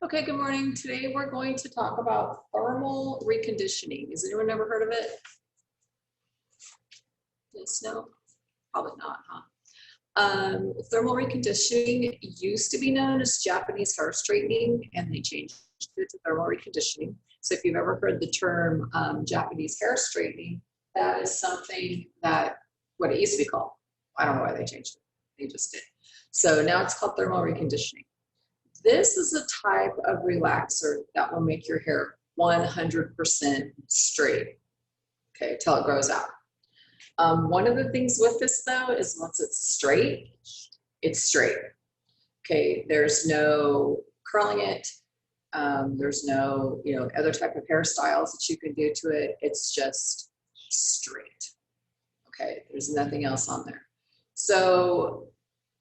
Okay, good morning. Today we're going to talk about thermal reconditioning. Has anyone ever heard of it? Yes, no? Probably not, huh? Thermal reconditioning used to be known as Japanese hair straightening, and they changed it to thermal reconditioning. So if you've ever heard the term Japanese hair straightening, that is something that what it used to be called. I don't know why they changed it. They just did. So now it's called thermal reconditioning. This is a type of relaxer that will make your hair 100% straight, okay, till it grows out. One of the things with this though is once it's straight, it's straight. Okay, there's no curling it. There's no, other type of hairstyles that you can do to it. It's just straight. Okay, there's nothing else on there. So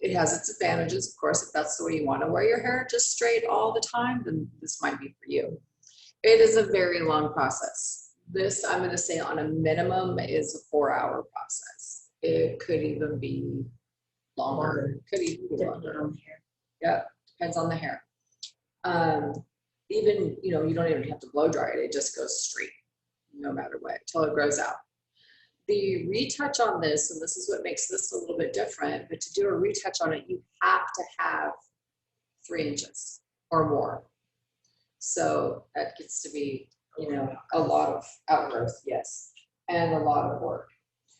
it has its advantages, of course. If that's the way you want to wear your hair just straight all the time, then this might be for you. It is a very long process. This, I'm going to say on a minimum, is a 4-hour process. It could even be longer. Could even be longer. On the hair. Yeah, depends on the hair. Even, you don't even have to blow dry it. It just goes straight, no matter what, until it grows out. The retouch on this, and this is what makes this a little bit different, but to do a retouch on it, you have to have 3 inches or more. So that gets to be, a lot of outgrowth, yes, and a lot of work.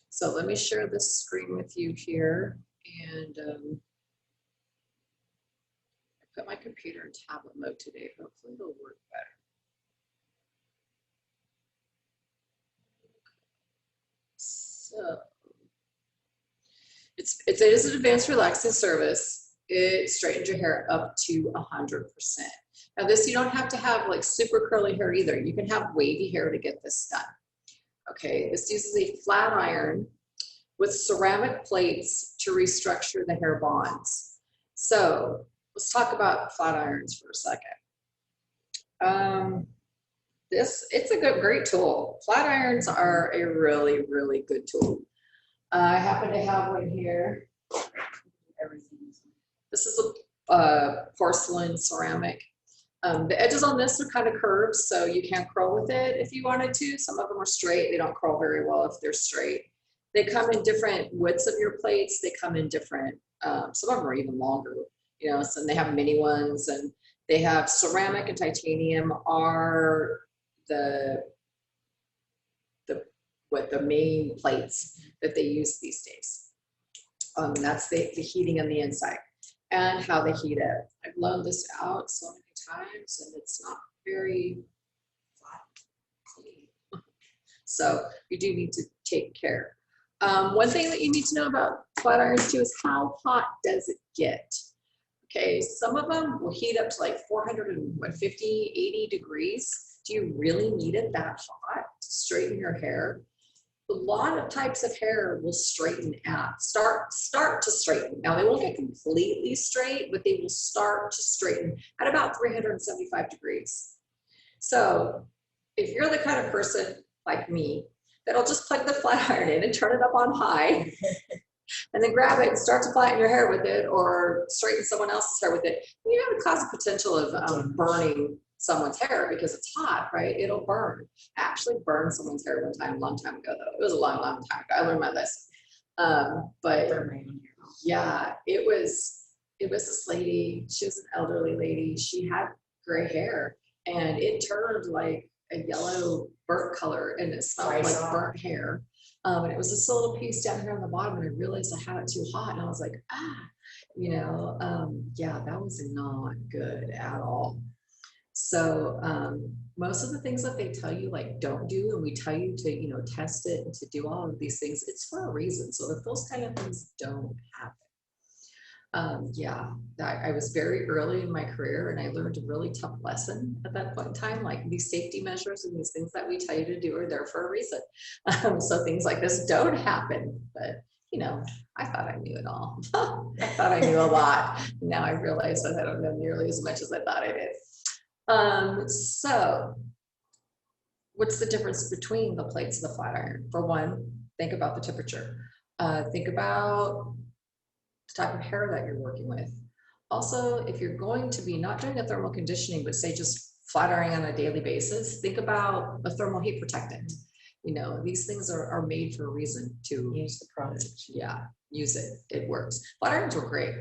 So let me share this screen with you here, and I put my computer in tablet mode today. Hopefully it'll work better. So it is an advanced relaxing service. It straightens your hair up to 100%. Now this, you don't have to have like super curly hair either. You can have wavy hair to get this done. Okay, this uses a flat iron with ceramic plates to restructure the hair bonds. So let's talk about flat irons for a second. It's a great tool. Flat irons are a really, really good tool. I happen to have one here. This is a porcelain ceramic. The edges on this are kind of curved, so you can curl with it if you wanted to. Some of them are straight. They don't curl very well if they're straight. They come in different widths of your plates. They come in different, some of them are even longer, so they have mini ones, and they have ceramic and titanium are the main plates that they use these days. That's the heating on the inside and how they heat it. I've blown this out so many times and it's not very flat clean. So you do need to take care. One thing that you need to know about flat irons too is how hot does it get? Okay, some of them will heat up to like 450, 80 degrees. Do you really need it that hot to straighten your hair? A lot of types of hair will straighten out, start to straighten. Now they won't get completely straight, but they will start to straighten at about 375 degrees. So if you're the kind of person like me that'll just plug the flat iron in and turn it up on high and then grab it and start to flatten your hair with it or straighten someone else's hair with it, you have a cause of potential of burning someone's hair because it's hot, right? It'll burn. I actually burned someone's hair one time, a long time ago though. It was a long, long time ago. I learned my lesson. But yeah, it was this lady. She was an elderly lady. She had gray hair and it turned like a yellow burnt color and it smelled like burnt hair. And it was this little piece down here on the bottom and I realized I had it too hot and I was like, yeah, that was not good at all. So most of the things that they tell you like don't do, and we tell you to test it and to do all of these things, it's for a reason. So if those kind of things don't happen, yeah, I was very early in my career and I learned a really tough lesson at that point in time. Like these safety measures and these things that we tell you to do are there for a reason. So things like this don't happen, but I thought I knew it all. I thought I knew a lot. Now I realize that I don't know nearly as much as I thought I did. So what's the difference between the plates and the flat iron? For one, think about the temperature. Think about the type of hair that you're working with. Also, if you're going to be not doing a thermal conditioning, but say just flat ironing on a daily basis, think about a thermal heat protectant. You know, these things are made for a reason to Use the product. yeah, use it. It works. Flat irons were great.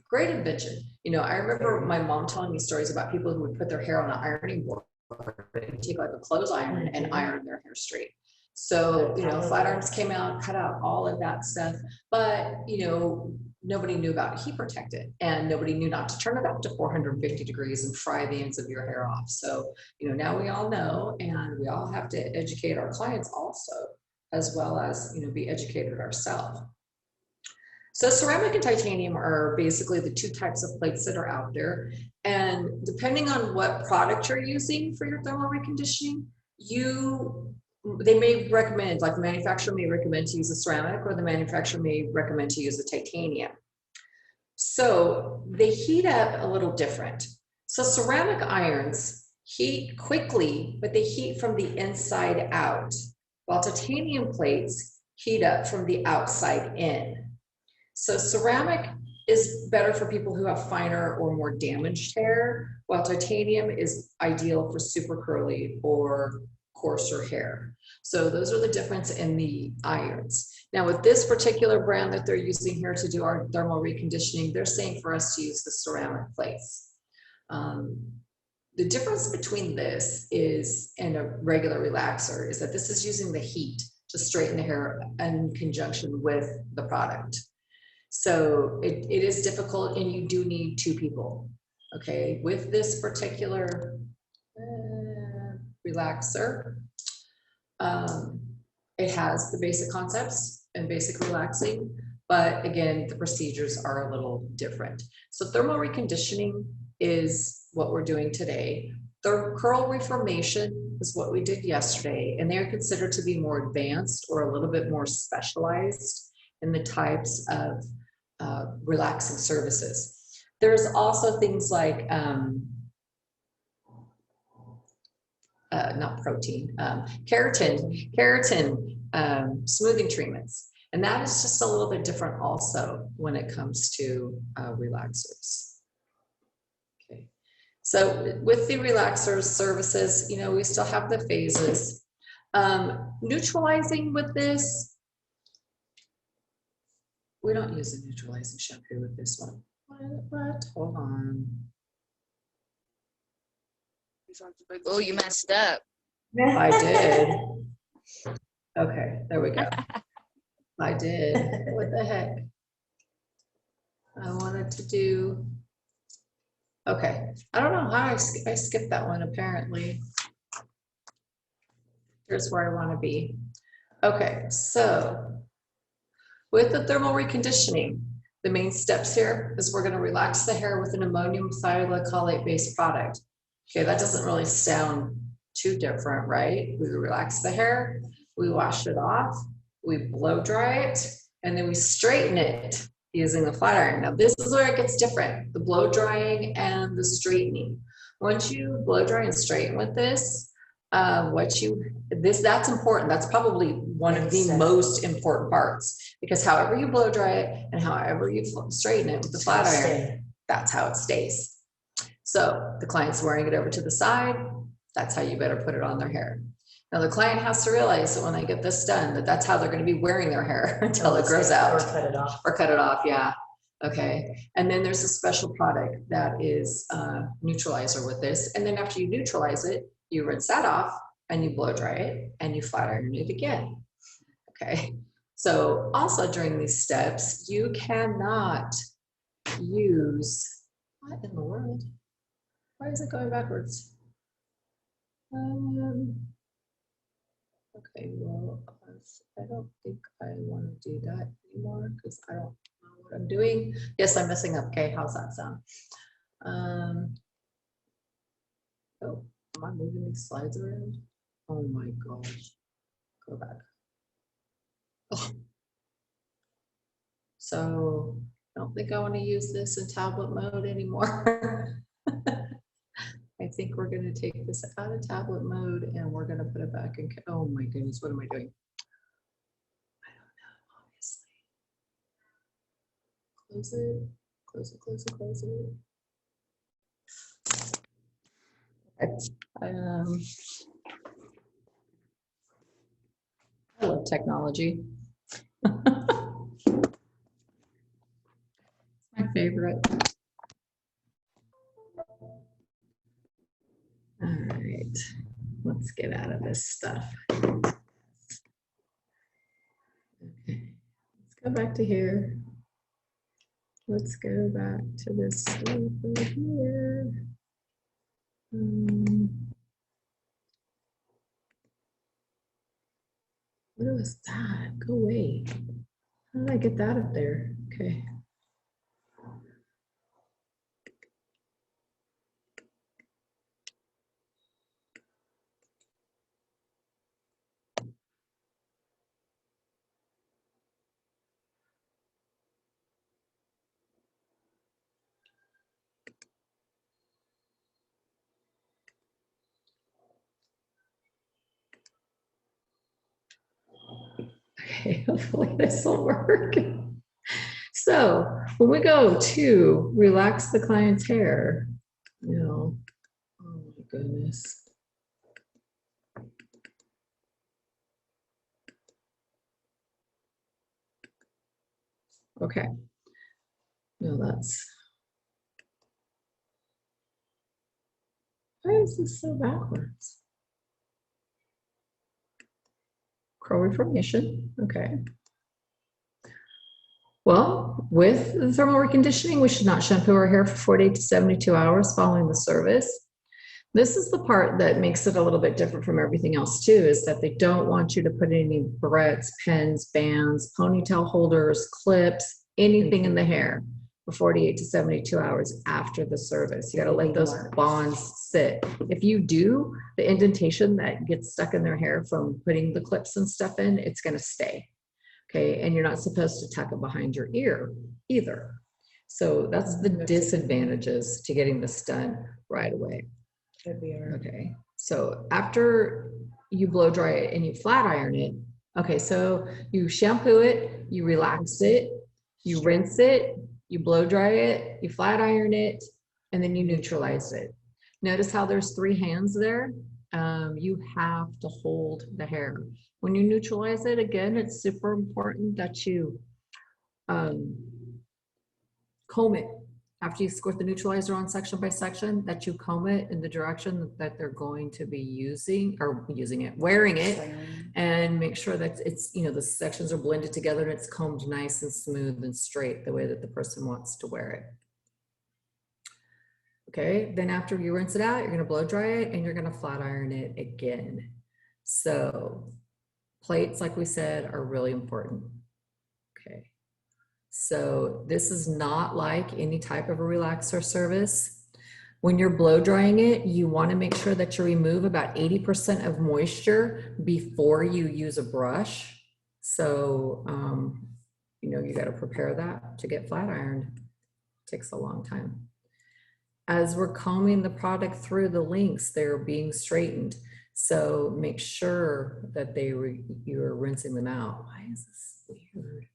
Great invention. You know, I remember my mom telling me stories about people who would put their hair on an ironing board and take like a clothes iron and iron their hair straight. So, you know, flat irons came out, cut out all of that stuff, but, you know, nobody knew about heat protectant and nobody knew not to turn it up to 450 degrees and fry the ends of your hair off. So, you know, now we all know, and we all have to educate our clients also, as well as, you know, be educated ourselves. So ceramic and titanium are basically the two types of plates that are out there. And depending on what product you're using for your thermal reconditioning, they may recommend, like the manufacturer may recommend to use a ceramic, or the manufacturer may recommend to use a titanium. So they heat up a little different. So ceramic irons heat quickly, but they heat from the inside out, while titanium plates heat up from the outside in. So ceramic is better for people who have finer or more damaged hair, while titanium is ideal for super curly or coarser hair. So those are the difference in the irons. Now with this particular brand that they're using here to do our thermal reconditioning, they're saying for us to use the ceramic plates. The difference between this and a regular relaxer is that this is using the heat to straighten the hair in conjunction with the product. So it is difficult, and you do need two people, okay? With this particular relaxer, it has the basic concepts and basic relaxing, but again, the procedures are a little different. So thermal reconditioning is what we're doing today. The curl reformation is what we did yesterday, and they're considered to be more advanced or a little bit more specialized in the types of relaxing services. There's also things like not protein, keratin smoothing treatments. And that is just a little bit different also when it comes to relaxers. Okay. So with the relaxers services, you know, we still have the phases. Neutralizing with this, we don't use a neutralizing shampoo with this one. What? Hold on. Oh, you messed up. I did. Okay, there we go. I did. What the heck? I wanted to do. Okay, I don't know how I skipped that one apparently. Here's where I want to be. Okay, so with the thermal reconditioning, the main steps here is we're going to relax the hair with an ammonium thioglycolate based product. Okay, that doesn't really sound too different, right? We relax the hair, we wash it off, we blow dry it, and then we straighten it using the flat iron. Now this is where it gets different, the blow drying and the straightening. Once you blow dry and straighten with this, that's important. That's probably one of the most important parts, because however you blow dry it and however you straighten it with the flat iron, that's how it stays. So the client's wearing it over to the side, that's how you better put it on their hair. Now the client has to realize that when they get this done, that's how they're going to be wearing their hair until it grows out. Or cut it off. Or cut it off, yeah. Okay, and then there's a special product that is neutralizer with this, and then after you neutralize it, you rinse that off and you blow dry it and you flat iron it again. Okay, so also during these steps, you cannot use, what in the world? Why is it going backwards? Okay, well, I don't think I want to do that anymore because I don't know what I'm doing. Yes, I'm messing up. Okay, how's that sound? Oh, am I moving these slides around? Oh my gosh. Go back. Oh. So I don't think I want to use this in tablet mode anymore. I think we're going to take this out of tablet mode and we're going to put it back in. Oh my goodness, what am I doing? I don't know, obviously. Close it, Close it, close it, close it. Okay. I love technology. My favorite. All right, let's get out of this stuff. Okay, let's go back to here. Let's go back to this stuff over here. What was that? Go away. How did I get that up there? Okay. Okay, hopefully this will work. So when we go to relax the client's hair, you know, oh my goodness. Okay. No, that's, why is this so backwards? Curl reformation, okay. Well, with the thermal reconditioning, we should not shampoo our hair for 48 to 72 hours following the service. This is the part that makes it a little bit different from everything else too, is that they don't want you to put any barrettes, pens, bands, ponytail holders, clips, anything in the hair for 48 to 72 hours after the service. You got to let those bonds sit. If you do, the indentation that gets stuck in their hair from putting the clips and stuff in, it's going to stay. Okay, and you're not supposed to tuck it behind your ear either. So that's the disadvantages to getting this done right away. Okay, so after you blow dry it and you flat iron it, okay, so you shampoo it, you relax it, you rinse it, you blow dry it, you flat iron it, and then you neutralize it. Notice how there's 3 hands there? You have to hold the hair. When you neutralize it, again, it's super important that you comb it. After you squirt the neutralizer on section by section, that you comb it in the direction that they're going to be wearing it, and make sure that it's, you know, the sections are blended together and it's combed nice and smooth and straight the way that the person wants to wear it. Okay, then after you rinse it out, you're gonna blow dry it and you're gonna flat iron it again. So plates, like we said, are really important. Okay. So this is not like any type of a relaxer service. When you're blow drying it, you want to make sure that you remove about 80% of moisture before you use a brush. So, you know, you got to prepare that to get flat ironed. It takes a long time. As we're combing the product through the links, they're being straightened. So make sure that you're rinsing them out. Why is this weird?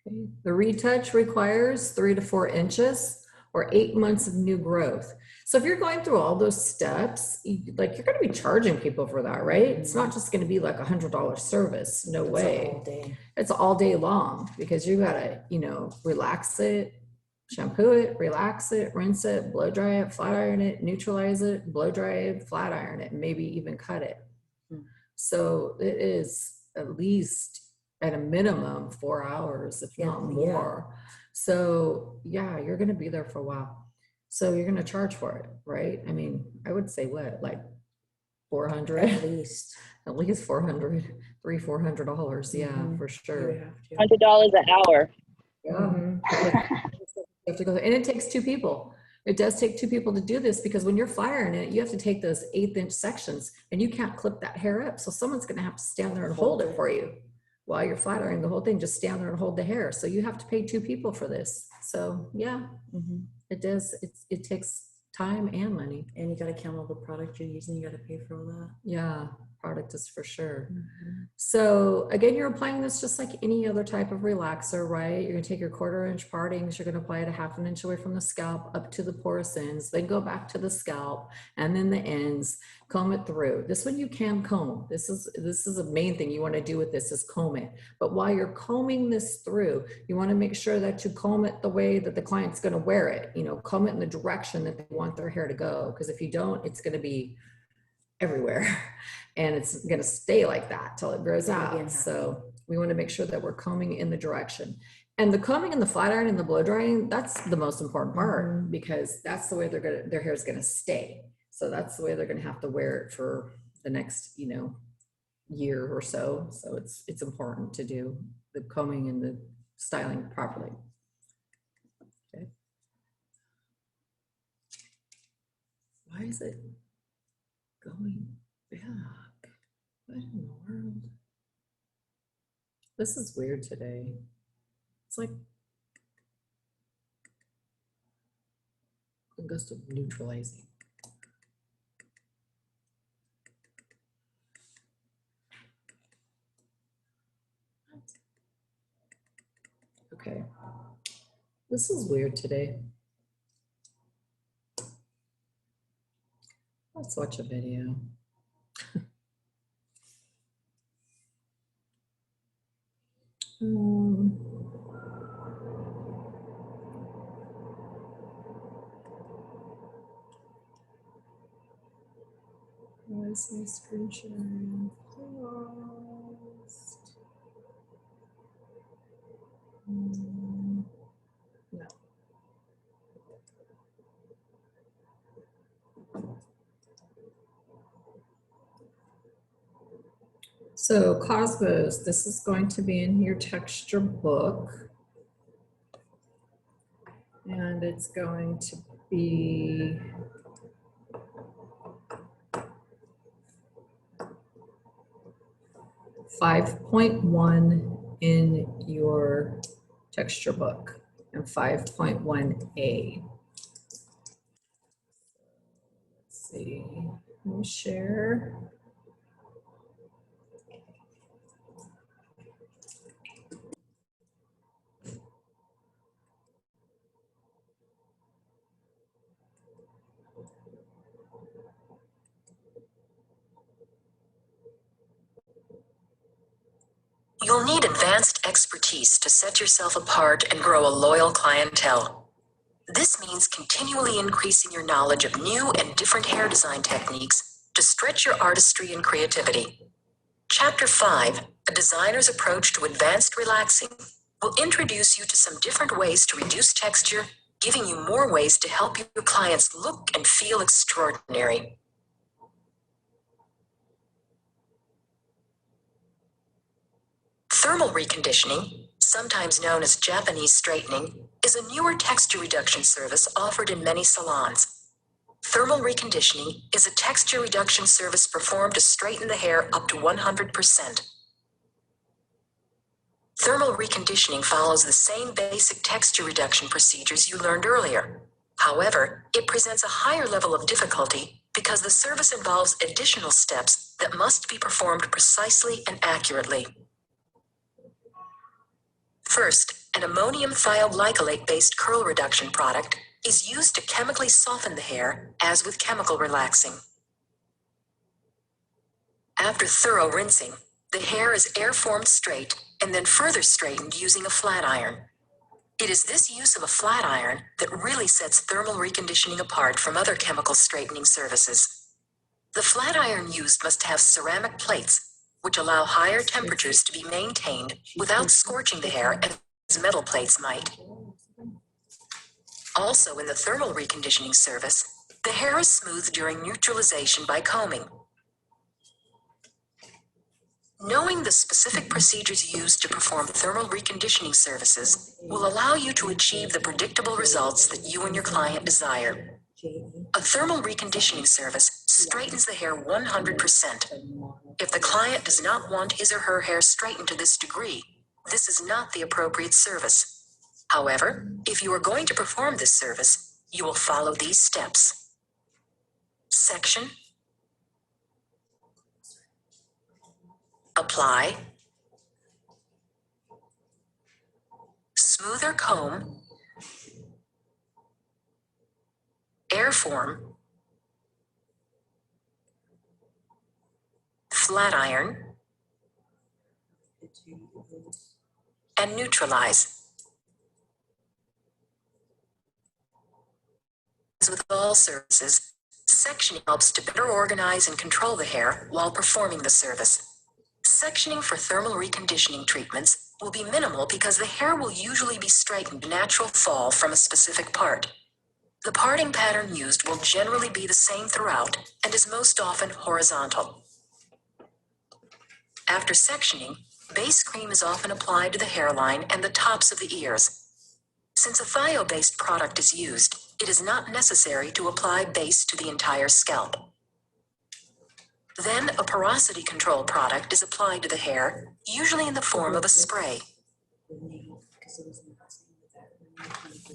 Okay. The retouch requires 3 to 4 inches or 8 months of new growth. So if you're going through all those steps, you're going to be charging people for that, right? It's not just going to be like $100 service. No way. All day. It's all day long, because you got to, you know, relax it, shampoo it, relax it, rinse it, blow dry it, flat iron it, neutralize it, blow dry it, flat iron it, maybe even cut it. So it is at least at a minimum 4 hours, if not more. So yeah, you're going to be there for a while. So you're going to charge for it, right? I mean, I would say what, like 400? At least. At least 400, $300-400. Yeah, for sure. $100 an hour. Yeah. You have to go, and it takes 2 people. It does take 2 people to do this, because when you're firing it, you have to take those 1/8-inch sections, and you can't clip that hair up. So someone's going to have to stand there and hold it for you while you're flat ironing the whole thing. Just stand there and hold the hair. So you have to pay 2 people for this. So yeah, it does. It takes time and money. And you got to count all the product you're using. You got to pay for all that. Yeah. product is for sure. Mhm. So again, you're applying this just like any other type of relaxer, right? You're gonna take your 1/4 inch partings, you're gonna apply it a 1/2 inch away from the scalp up to the porous ends, then go back to the scalp and then the ends, comb it through. This one you can comb. This is a main thing you wanna do with this is comb it. But while you're combing this through, you wanna make sure that you comb it the way that the client's gonna wear it, you know, comb it in the direction that they want their hair to go. Because if you don't, it's gonna be everywhere and it's going to stay like that till it grows out. So we want to make sure that we're combing in the direction, and the combing and the flat iron and the blow drying, that's the most important part because that's the way their hair is going to stay. So that's the way they're going to have to wear it for the next, you know, year or so. So it's important to do the combing and the styling properly. Okay. Why is it going back? What in the world? This is weird today. It's like a gust of neutralizing. Okay. This is weird today. Let's watch a video. Why is my screen sharing paused? No. So Cosmos, this is going to be in your texture book. And it's going to be .1 in your texture book and 5.1a. Let's see, let me share. You'll need advanced expertise to set yourself apart and grow a loyal clientele. This means continually increasing your knowledge of new and different hair design techniques to stretch your artistry and creativity. Chapter 5, A Designer's Approach to Advanced Relaxing, will introduce you to some different ways to reduce texture, giving you more ways to help your clients look and feel extraordinary. Thermal reconditioning, sometimes known as Japanese straightening, is a newer texture reduction service offered in many salons. Thermal reconditioning is a texture reduction service performed to straighten the hair up to 100%. Thermal reconditioning follows the same basic texture reduction procedures you learned earlier. However, it presents a higher level of difficulty because the service involves additional steps that must be performed precisely and accurately. First, an ammonium thioglycolate-based curl reduction product is used to chemically soften the hair, as with chemical relaxing. After thorough rinsing, the hair is air-formed straight and then further straightened using a flat iron. It is this use of a flat iron that really sets thermal reconditioning apart from other chemical straightening services. The flat iron used must have ceramic plates, which allow higher temperatures to be maintained without scorching the hair as metal plates might. Also in the thermal reconditioning service, the hair is smoothed during neutralization by combing. Knowing the specific procedures used to perform thermal reconditioning services will allow you to achieve the predictable results that you and your client desire. A thermal reconditioning service straightens the hair 100%. If the client does not want his or her hair straightened to this degree, this is not the appropriate service. However, if you are going to perform this service, you will follow these steps. Section. apply, smoother comb, airform, flat iron, and neutralize. As with all services, sectioning helps to better organize and control the hair while performing the service. Sectioning for thermal reconditioning treatments will be minimal because the hair will usually be straightened to natural fall from a specific part. The parting pattern used will generally be the same throughout and is most often horizontal. After sectioning, base cream is often applied to the hairline and the tops of the ears. Since a thio-based product is used, it is not necessary to apply base to the entire scalp. Then a porosity control product is applied to the hair, usually in the form of a spray.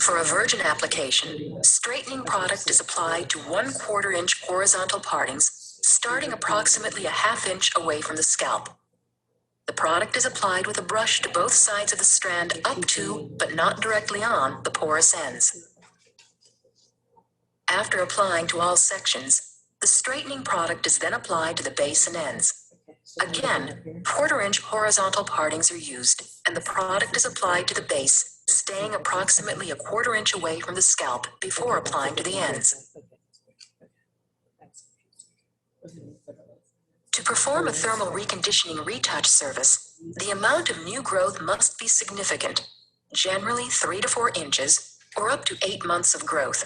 For a virgin application, straightening product is applied to 1/4 inch horizontal partings, starting approximately a 1/2 inch away from the scalp. The product is applied with a brush to both sides of the strand up to, but not directly on, the porous ends. After applying to all sections, the straightening product is then applied to the base and ends. Again, 1/4 inch horizontal partings are used, and the product is applied to the base, staying approximately a 1/4 inch away from the scalp before applying to the ends. To perform a thermal reconditioning retouch service, the amount of new growth must be significant, generally 3 to 4 inches, or up to 8 months of growth.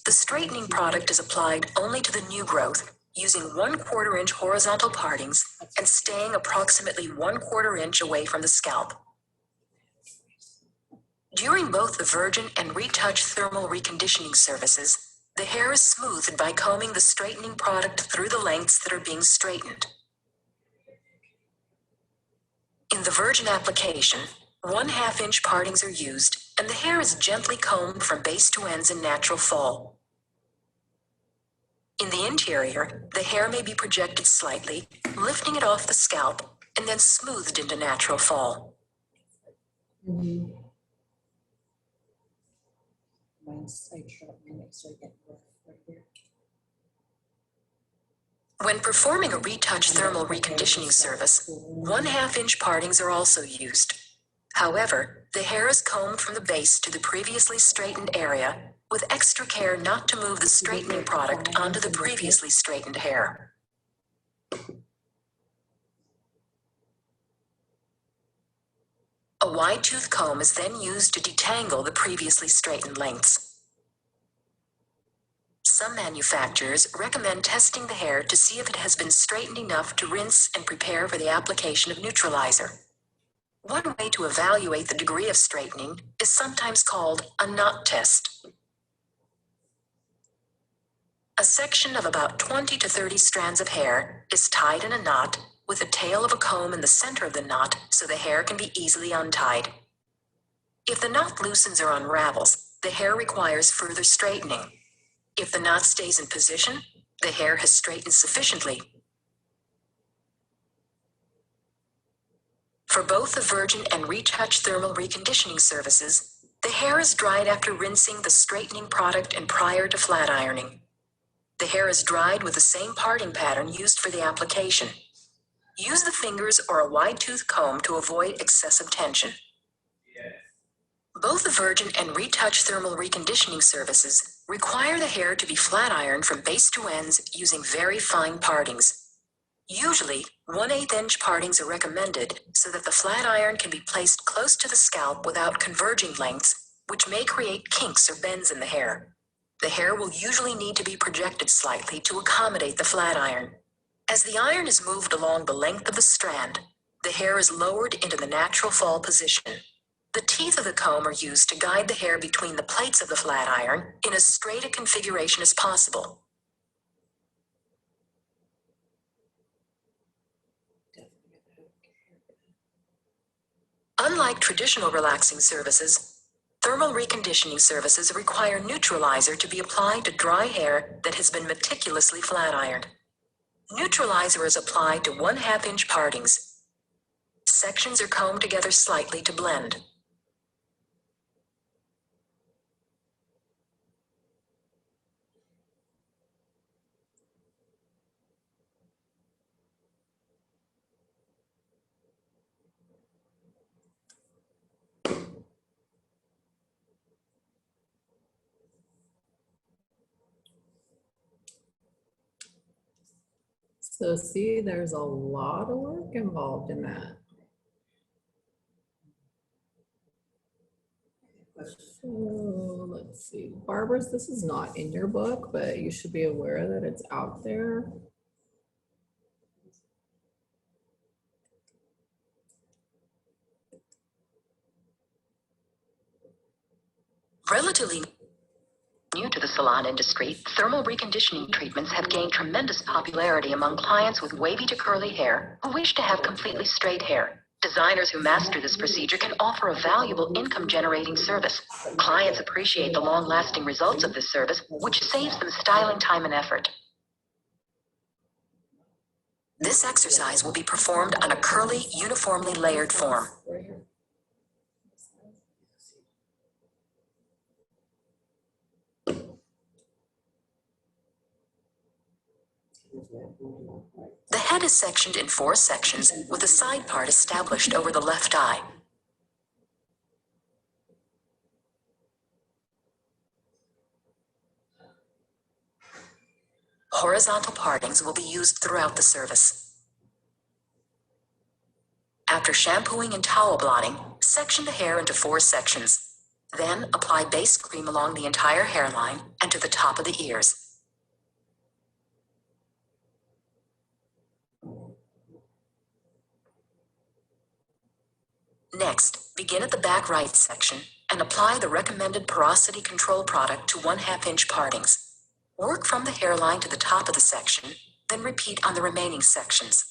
The straightening product is applied only to the new growth, using 1/4 inch horizontal partings and staying approximately 1/4 inch away from the scalp. During both the virgin and retouch thermal reconditioning services, the hair is smoothed by combing the straightening product through the lengths that are being straightened. In the virgin application, 1/2 inch partings are used, and the hair is gently combed from base to ends in natural fall. In the interior, the hair may be projected slightly, lifting it off the scalp, and then smoothed into natural fall. When performing a retouch thermal reconditioning service, 1/2 inch partings are also used. However, the hair is combed from the base to the previously straightened area, with extra care not to move the straightening product onto the previously straightened hair. A wide tooth comb is then used to detangle the previously straightened lengths. Some manufacturers recommend testing the hair to see if it has been straightened enough to rinse and prepare for the application of neutralizer. One way to evaluate the degree of straightening is sometimes called a knot test. A section of about 20 to 30 strands of hair is tied in a knot with the tail of a comb in the center of the knot so the hair can be easily untied. If the knot loosens or unravels, the hair requires further straightening. If the knot stays in position, the hair has straightened sufficiently. For both the virgin and retouch thermal reconditioning services, the hair is dried after rinsing the straightening product and prior to flat ironing. The hair is dried with the same parting pattern used for the application. Use the fingers or a wide tooth comb to avoid excessive tension. Both the virgin and retouch thermal reconditioning services require the hair to be flat ironed from base to ends using very fine partings. Usually, 1/8 inch partings are recommended so that the flat iron can be placed close to the scalp without converging lengths, which may create kinks or bends in the hair. The hair will usually need to be projected slightly to accommodate the flat iron. As the iron is moved along the length of the strand, the hair is lowered into the natural fall position. The teeth of the comb are used to guide the hair between the plates of the flat iron in as straight a configuration as possible. Unlike traditional relaxing services, thermal reconditioning services require neutralizer to be applied to dry hair that has been meticulously flat ironed. Neutralizer is applied to 1/2 inch partings, Sections are combed together slightly to blend. So see, there's a lot of work involved in that. So let's see, Barbara's, this is not in your book, but you should be aware that it's out there. Relatively new to the salon industry, thermal reconditioning treatments have gained tremendous popularity among clients with wavy to curly hair who wish to have completely straight hair. Designers who master this procedure can offer a valuable income-generating service. Clients appreciate the long-lasting results of this service, which saves them styling time and effort. This exercise will be performed on a curly, uniformly layered form. The head is sectioned in 4 sections, with a side part established over the left eye. Horizontal partings will be used throughout the service. After shampooing and towel blotting, section the hair into 4 sections. Then apply base cream along the entire hairline and to the top of the ears. Next, begin at the back right section and apply the recommended porosity control product to 1/2 inch partings. Work from the hairline to the top of the section, then repeat on the remaining sections.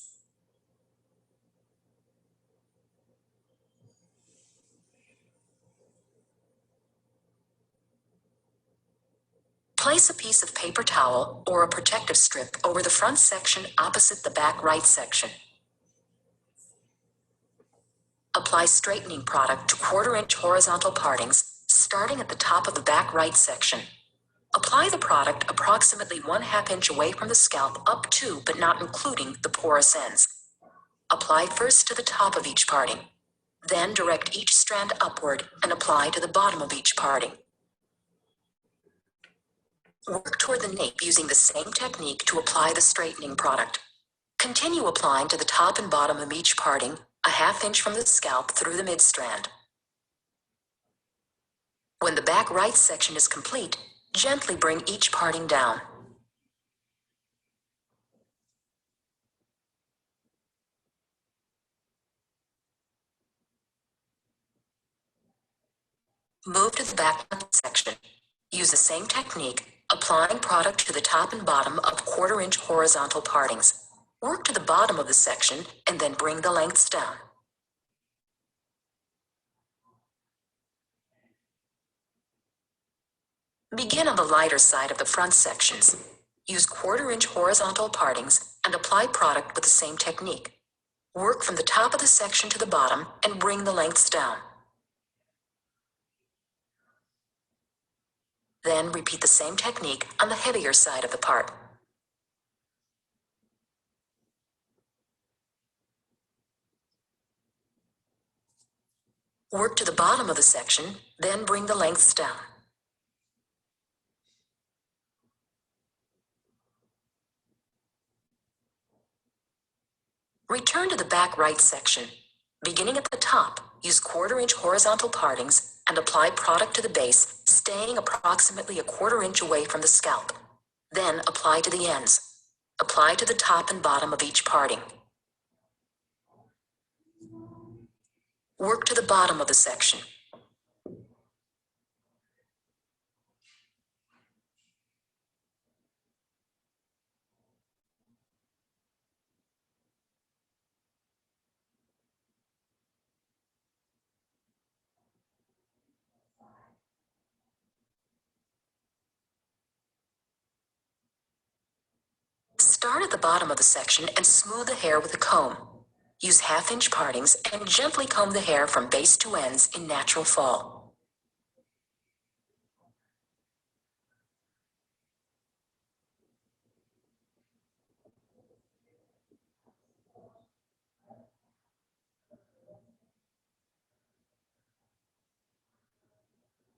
Place a piece of paper towel or a protective strip over the front section opposite the back right section. Apply straightening product to 1/4 inch horizontal partings, starting at the top of the back right section. Apply the product approximately 1/2 inch away from the scalp up to but not including the porous ends. Apply first to the top of each parting. Then direct each strand upward and apply to the bottom of each parting. Work toward the nape using the same technique to apply the straightening product. Continue applying to the top and bottom of each parting, a 1/2 inch from the scalp through the mid-strand. When the back right section is complete, gently bring each parting down. Move to the back section. Use the same technique, applying product to the top and bottom of 1/4 inch horizontal partings. Work to the bottom of the section and then bring the lengths down. Begin on the lighter side of the front sections. Use 1/4 inch horizontal partings and apply product with the same technique. Work from the top of the section to the bottom and bring the lengths down. Then repeat the same technique on the heavier side of the part. Work to the bottom of the section, then bring the lengths down. Return to the back right section. Beginning at the top, use 1/4 inch horizontal partings and apply product to the base, staying approximately a 1/4 inch away from the scalp. Then apply to the ends. Apply to the top and bottom of each parting. Work to the bottom of the section. Start at the bottom of the section and smooth the hair with a comb. Use half-inch partings and gently comb the hair from base to ends in natural fall.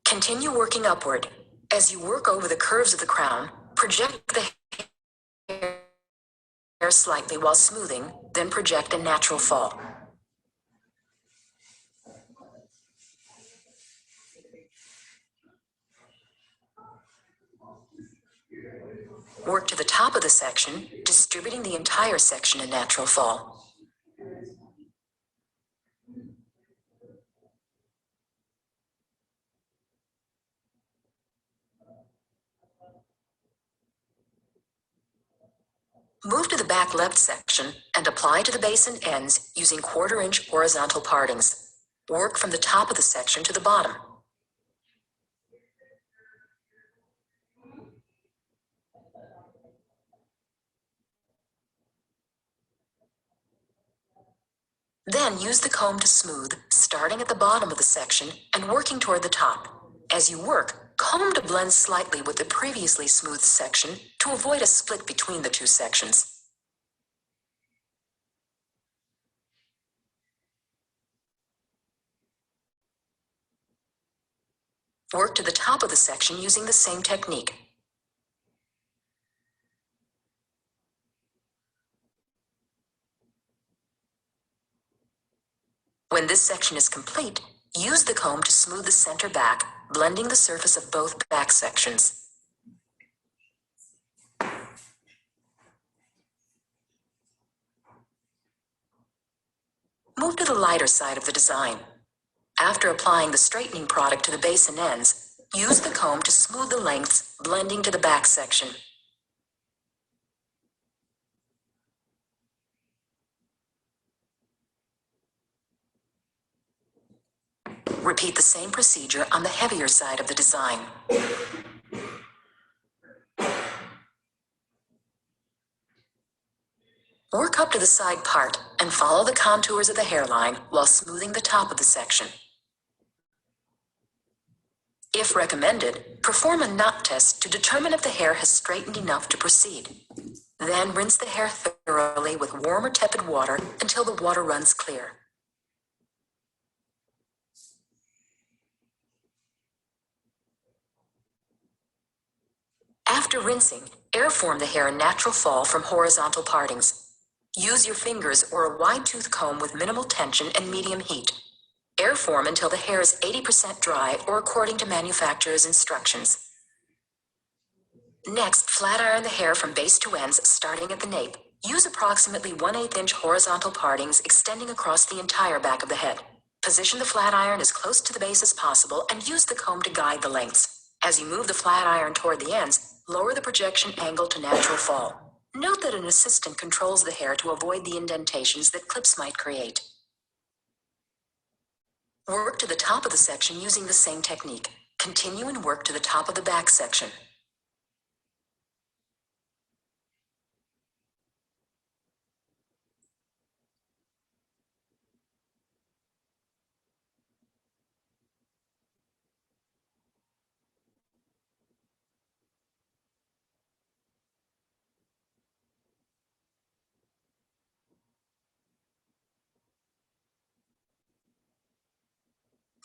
Continue working upward. As you work over the curves of the crown, project the hair slightly while smoothing, then project a natural fall. Work to the top of the section, distributing the entire section in natural fall. Move to the back left section and apply to the base and ends using 1/4-inch horizontal partings. Work from the top of the section to the bottom. Then use the comb to smooth, starting at the bottom of the section and working toward the top. As you work, comb to blend slightly with the previously smoothed section to avoid a split between the two sections. Work to the top of the section using the same technique. When this section is complete, use the comb to smooth the center back, blending the surface of both back sections. Move to the lighter side of the design. After applying the straightening product to the base and ends, use the comb to smooth the lengths, blending to the back section. Repeat the same procedure on the heavier side of the design. Work up to the side part and follow the contours of the hairline while smoothing the top of the section. If recommended, perform a knot test to determine if the hair has straightened enough to proceed. Then rinse the hair thoroughly with warm or tepid water until the water runs clear. After rinsing, airform the hair in natural fall from horizontal partings. Use your fingers or a wide tooth comb with minimal tension and medium heat. Airform until the hair is 80% dry or according to manufacturer's instructions. Next, flat iron the hair from base to ends starting at the nape. Use approximately 1/8-inch horizontal partings extending across the entire back of the head. Position the flat iron as close to the base as possible and use the comb to guide the lengths. As you move the flat iron toward the ends, lower the projection angle to natural fall. Note that an assistant controls the hair to avoid the indentations that clips might create. Work to the top of the section using the same technique. Continue and work to the top of the back section.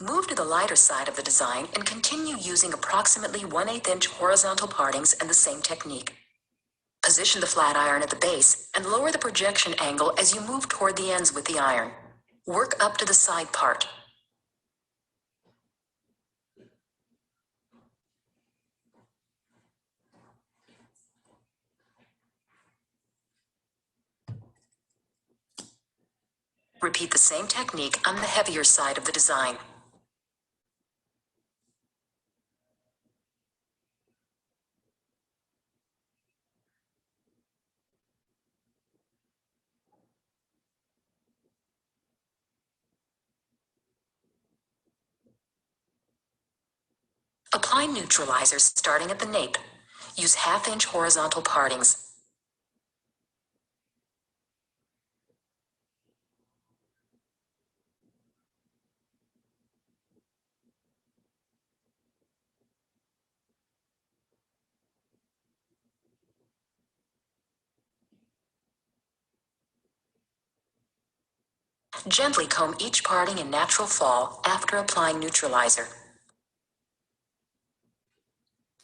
Move to the lighter side of the design and continue using approximately 1/8-inch horizontal partings and the same technique. Position the flat iron at the base and lower the projection angle as you move toward the ends with the iron. Work up to the side part. Repeat the same technique on the heavier side of the design. Apply neutralizer starting at the nape. Use 1/2-inch horizontal partings. Gently comb each parting in natural fall after applying neutralizer.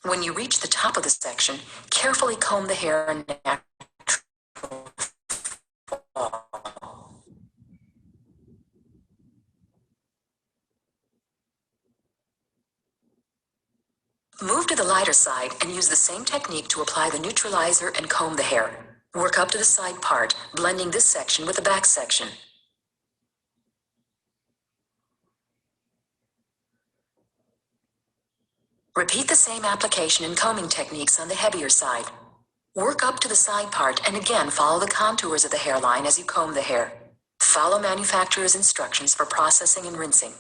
When you reach the top of the section, carefully comb the hair in natural fall. Move to the lighter side and use the same technique to apply the neutralizer and comb the hair. Work up to the side part, blending this section with the back section. Repeat the same application and combing techniques on the heavier side. Work up to the side part and again follow the contours of the hairline as you comb the hair. Follow manufacturer's instructions for processing and rinsing.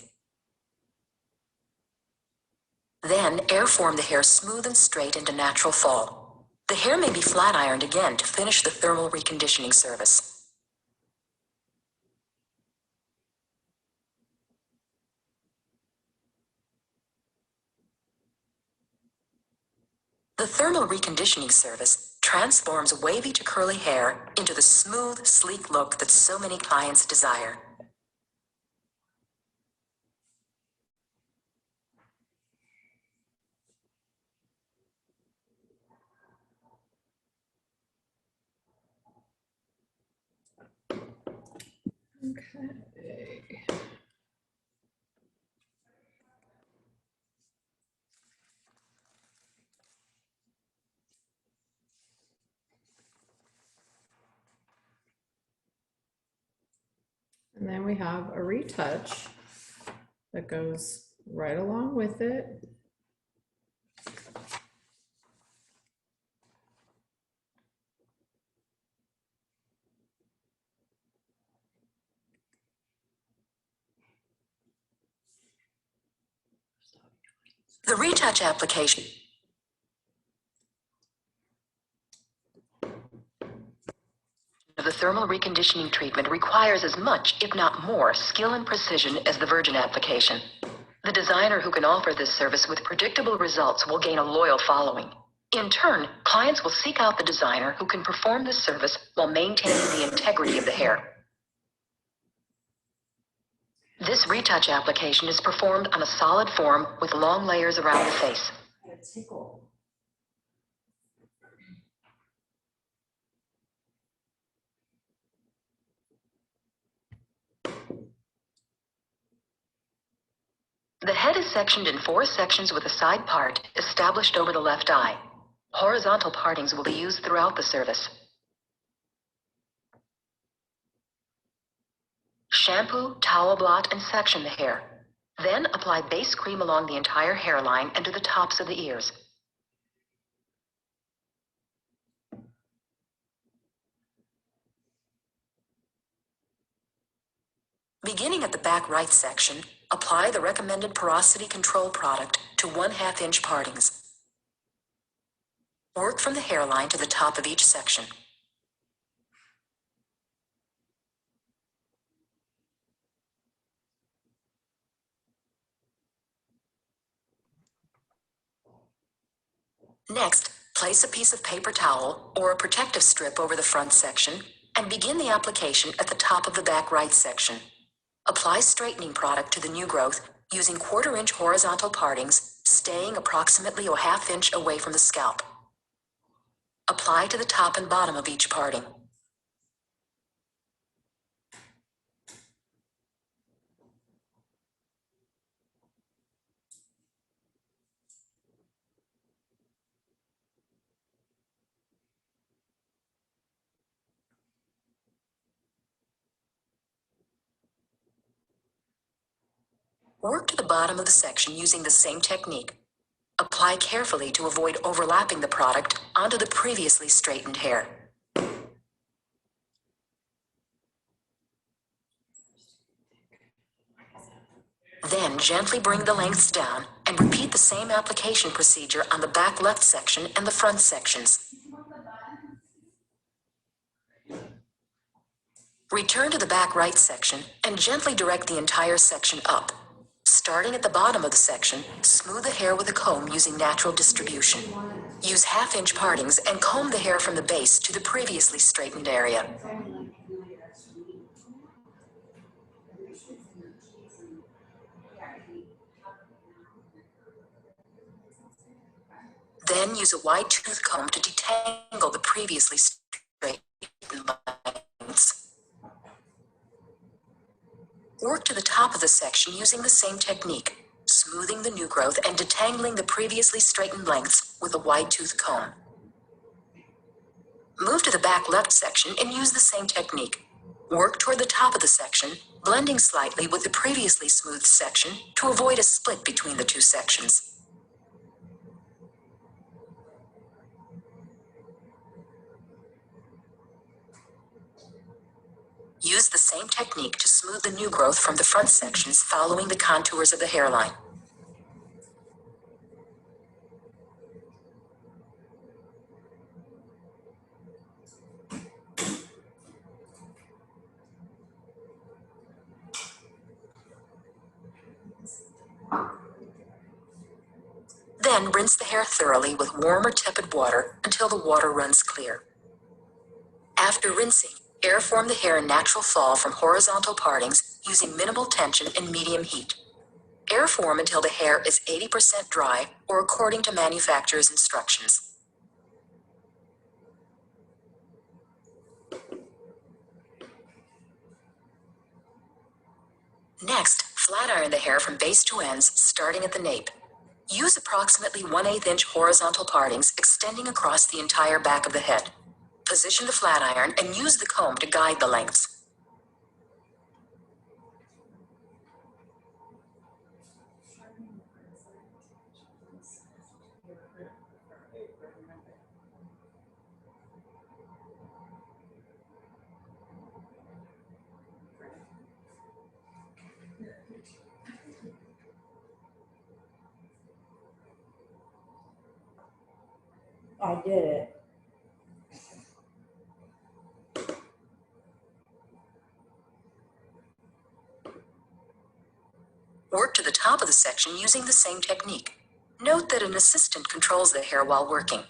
Then airform the hair smooth and straight into natural fall. The hair may be flat ironed again to finish the thermal reconditioning service. The thermal reconditioning service transforms wavy to curly hair into the smooth, sleek look that so many clients desire. Okay. And then we have a retouch that goes right along with it. The retouch application of the thermal reconditioning treatment requires as much, if not more, skill and precision as the virgin application. The designer who can offer this service with predictable results will gain a loyal following. In turn, clients will seek out the designer who can perform this service while maintaining the integrity of the hair. This retouch application is performed on a solid form with long layers around the face. The head is sectioned in 4 sections with a side part established over the left eye. Horizontal partings will be used throughout the service. Shampoo, towel blot, and section the hair. Then apply base cream along the entire hairline and to the tops of the ears. Beginning at the back right section, apply the recommended porosity control product to 1/2 inch partings. Work from the hairline to the top of each section. Next, place a piece of paper towel or a protective strip over the front section and begin the application at the top of the back right section. Apply straightening product to the new growth using 1/4 inch horizontal partings, staying approximately a 1/2 inch away from the scalp. Apply to the top and bottom of each parting. Work to the bottom of the section using the same technique. Apply carefully to avoid overlapping the product onto the previously straightened hair. Then gently bring the lengths down and repeat the same application procedure on the back left section and the front sections. Return to the back right section and gently direct the entire section up. Starting at the bottom of the section, smooth the hair with a comb using natural distribution. Use 1/2 inch partings and comb the hair from the base to the previously straightened area. Then use a wide tooth comb to detangle the previously straight lengths. Work to the top of the section using the same technique, smoothing the new growth and detangling the previously straightened lengths with a wide tooth comb. Move to the back left section and use the same technique. Work toward the top of the section, blending slightly with the previously smoothed section to avoid a split between the two sections. Use the same technique to smooth the new growth from the front sections following the contours of the hairline. Then rinse the hair thoroughly with warm or tepid water until the water runs clear. After rinsing, airform the hair in natural fall from horizontal partings using minimal tension and medium heat. Airform until the hair is 80% dry or according to manufacturer's instructions. Next, flat iron the hair from base to ends, starting at the nape. Use approximately 1/8 inch horizontal partings extending across the entire back of the head. Position the flat iron and use the comb to guide the lengths. I did it. Work to the top of the section using the same technique. Note that an assistant controls the hair while working.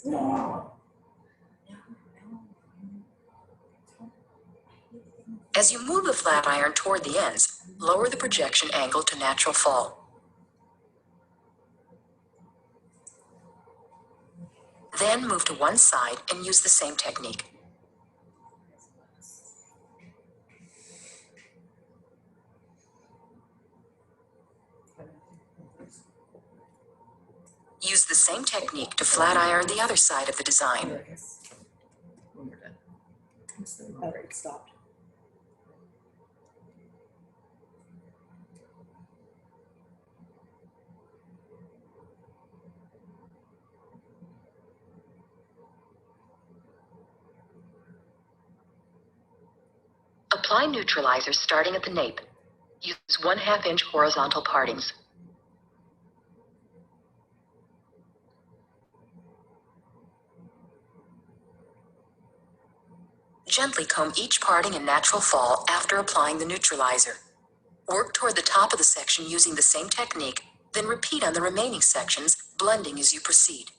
No. As you move the flat iron toward the ends, lower the projection angle to natural fall. Then move to one side and use the same technique. Use the same technique to flat iron the other side of the design. Oh, it stopped. Apply neutralizer starting at the nape. Use 1/2 inch horizontal partings. Gently comb each parting in natural fall after applying the neutralizer. Work toward the top of the section using the same technique, then repeat on the remaining sections, blending as you proceed.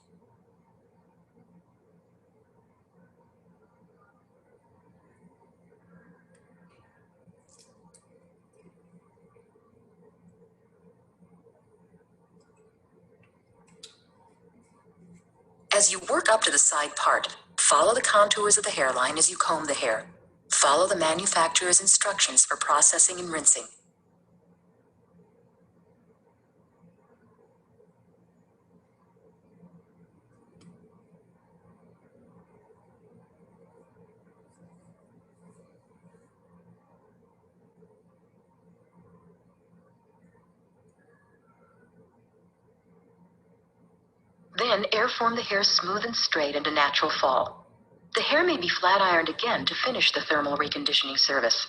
As you work up to the side part, follow the contours of the hairline as you comb the hair. Follow the manufacturer's instructions for processing and rinsing. Then airform the hair smooth and straight into natural fall. The hair may be flat ironed again to finish the thermal reconditioning service.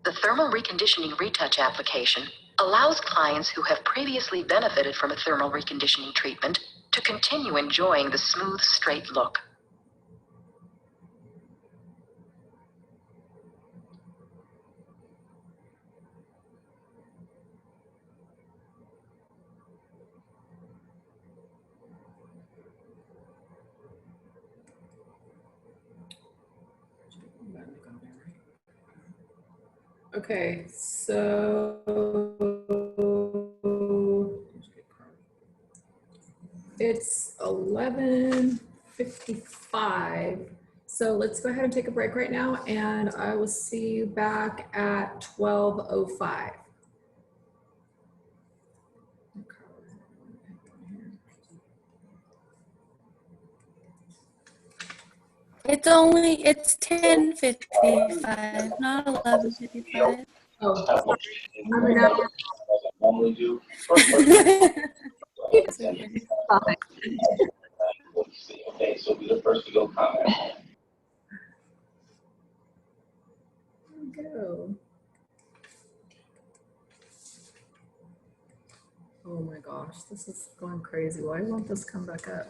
The thermal reconditioning retouch application allows clients who have previously benefited from a thermal reconditioning treatment to continue enjoying the smooth, straight look. Okay, so it's 11:55. So let's go ahead and take a break right now, and I will see you back at 12:05. It's 10:55, not 11:55. Oh, I'm an hour. Normally do. Okay, so be the first to go comment. Go. Oh my gosh, this is going crazy. Why won't this come back up?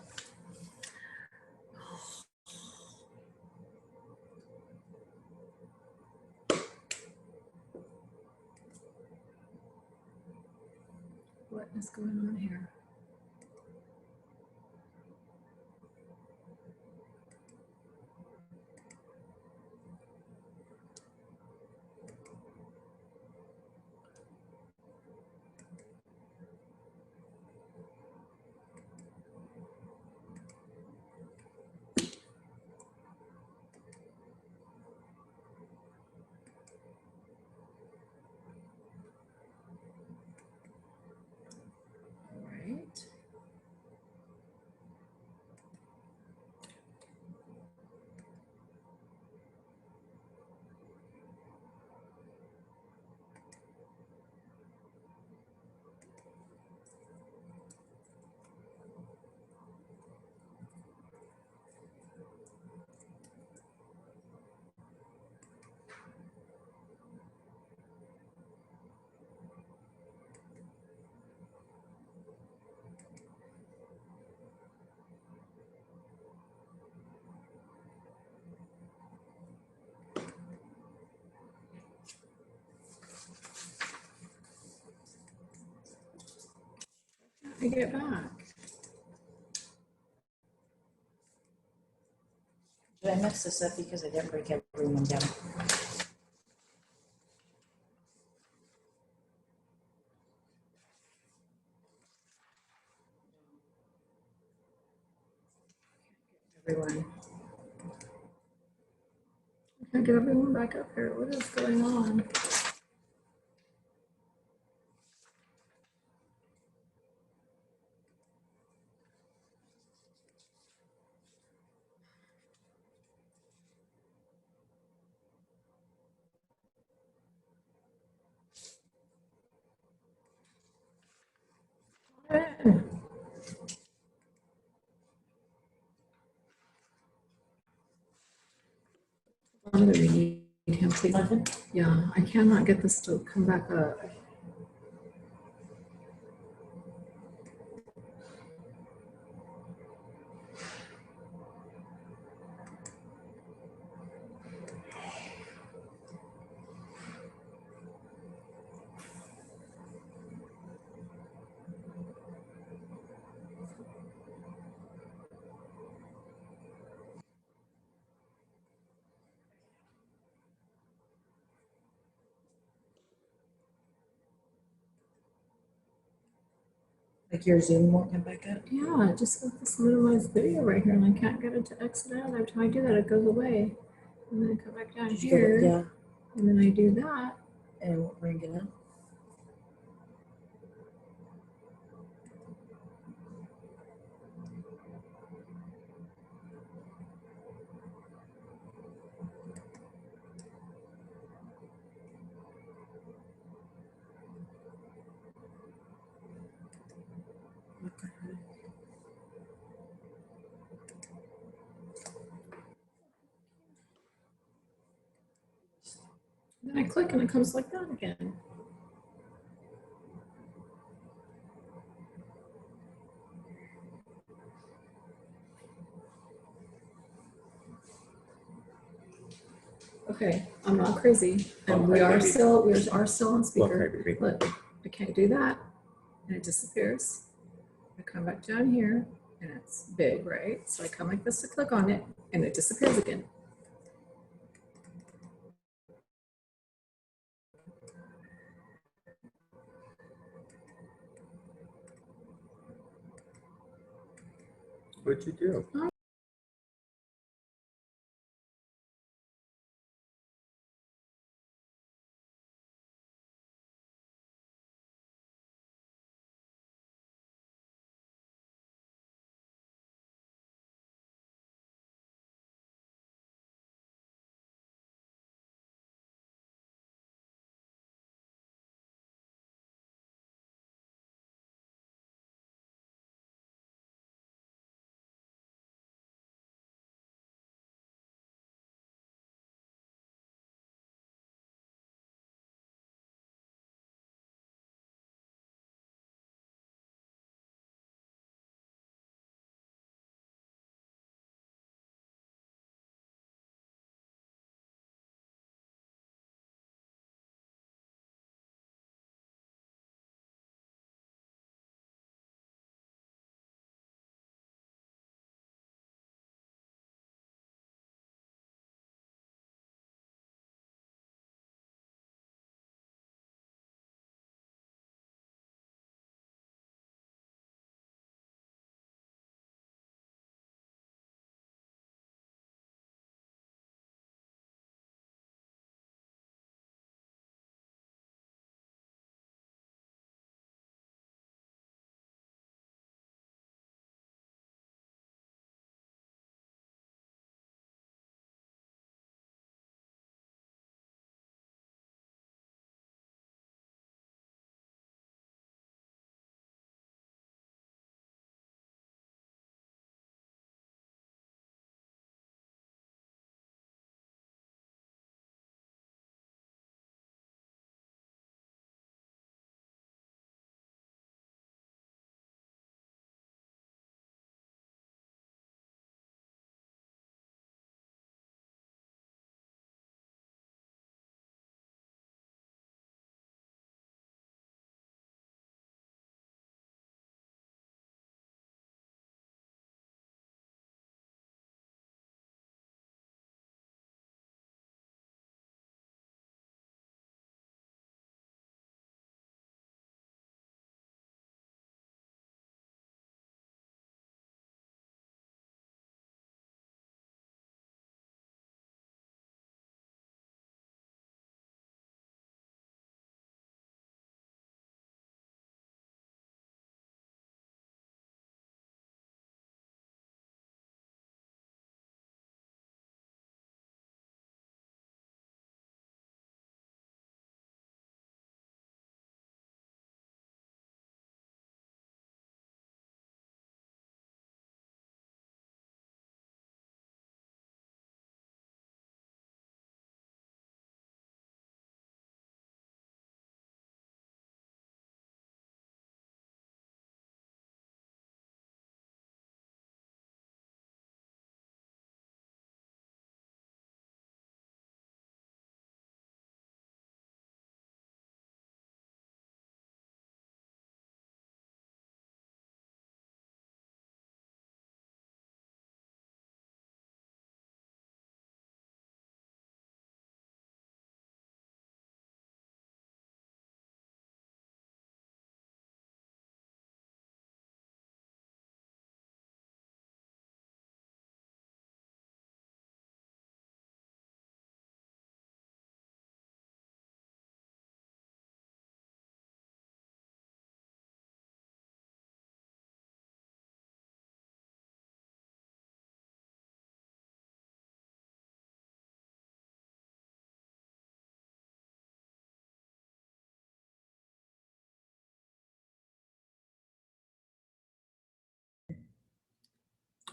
What is going on here? All right. I get back. Did I mess this up because I didn't break everyone down? Everyone. I can't get everyone back up here. What is going on? I'm gonna need him, please. Yeah, I cannot get this to come back up. Like your Zoom won't come back up? Yeah, I just got this minimized video right here and I can't get it to exit out. Every time I do that, it goes away. And then I come back down Did you go, here yeah, and then I do that. and it won't bring it up? Then I click and it comes like that again. Okay, I'm not crazy. And we are still on speaker. Look, I can't do that. And it disappears. I come back down here and it's big, right? So I come like this to click on it and it disappears again. What'd you do?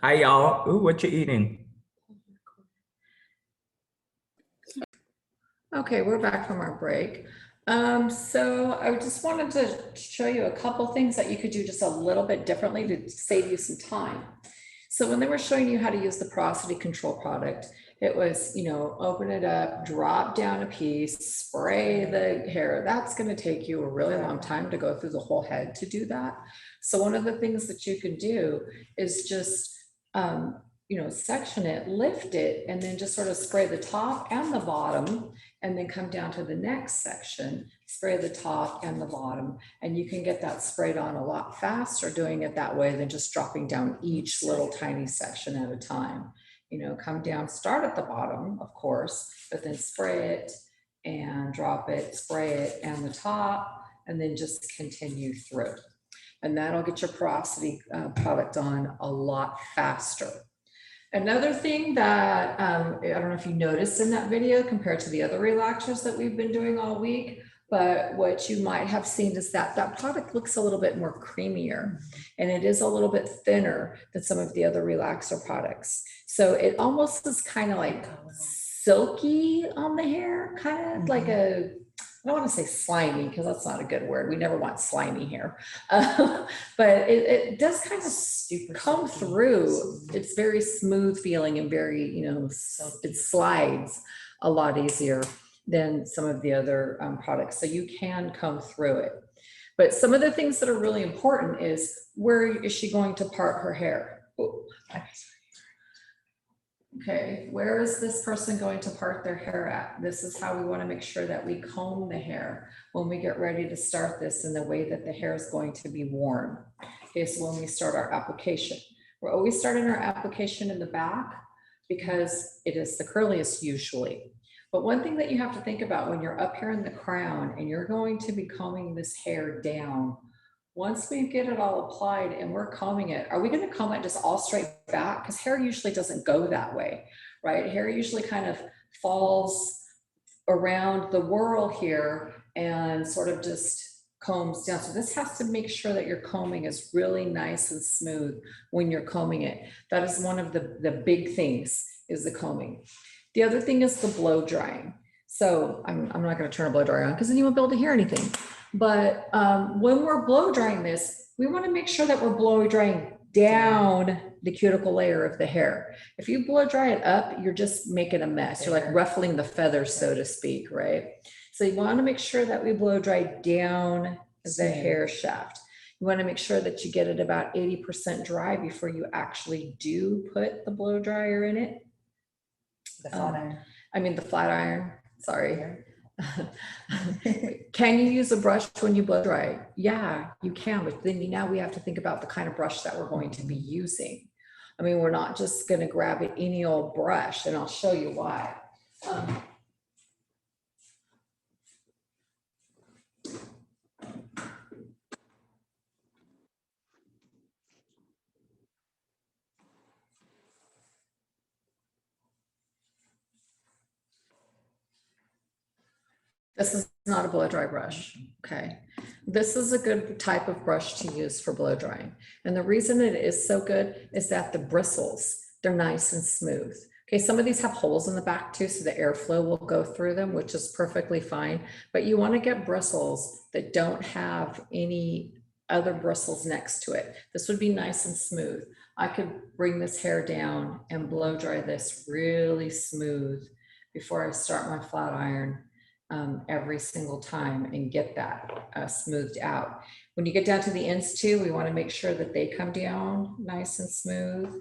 Hi, y'all. Ooh, what you eating? Okay, we're back from our break. So I just wanted to show you a couple things that you could do just a little bit differently to save you some time. So when they were showing you how to use the porosity control product, it was, open it up, drop down a piece, spray the hair. That's going to take you a really long time to go through the whole head to do that. So one of the things that you can do is just, section it, lift it, and then just sort of spray the top and the bottom. and then come down to the next section, spray the top and the bottom, and you can get that sprayed on a lot faster doing it that way than just dropping down each little tiny section at a time. You know, come down, start at the bottom, of course, but then spray it and drop it, spray it and the top, and then just continue through. And that'll get your porosity product on a lot faster. Another thing that, I don't know if you noticed in that video compared to the other relaxers that we've been doing all week, but what you might have seen is that that product looks a little bit more creamier, and it is a little bit thinner than some of the other relaxer products. So it almost is kind of like silky on the hair, kind of like a, I don't want to say slimy because that's not a good word. We never want slimy hair. But it does kind of come through. It's very smooth feeling and very, you know, it slides a lot easier than some of the other products. So you can come through it. But some of the things that are really important is, where is she going to part her hair? Oh, okay, where is this person going to part their hair at? This is how we want to make sure that we comb the hair when we get ready to start this in the way that the hair is going to be worn. Okay, so when we start our application, we're always starting our application in the back because it is the curliest usually. But one thing that you have to think about when you're up here in the crown and you're going to be combing this hair down, once we get it all applied and we're combing it, are we going to comb it just all straight back? Because hair usually doesn't go that way, right? Hair usually kind of falls around the whirl here and sort of just combs down. So this has to make sure that your combing is really nice and smooth when you're combing it. That is one of the big things, is the combing. The other thing is the blow drying. So I'm not going to turn a blow dryer on because then you won't be able to hear anything. But when we're blow drying this, we want to make sure that we're blow drying down the cuticle layer of the hair. If you blow dry it up, you're just making a mess. You're like ruffling the feathers, so to speak, right? So you want to make sure that we blow dry down the hair shaft. You want to make sure that you get it about 80% dry before you actually do put the blow dryer in it. The flat iron. I mean the flat iron, sorry. Can you use a brush when you blow dry? Yeah, you can, but then now we have to think about the kind of brush that we're going to be using. I mean, we're not just going to grab any old brush, and I'll show you why. This is not a blow dry brush, okay? This is a good type of brush to use for blow drying. And the reason it is so good is that the bristles, they're nice and smooth. Okay, some of these have holes in the back too, so the airflow will go through them, which is perfectly fine. But you want to get bristles that don't have any other bristles next to it. This would be nice and smooth. I could bring this hair down and blow dry this really smooth before I start my flat iron every single time and get that smoothed out. When you get down to the ends too, we want to make sure that they come down nice and smooth.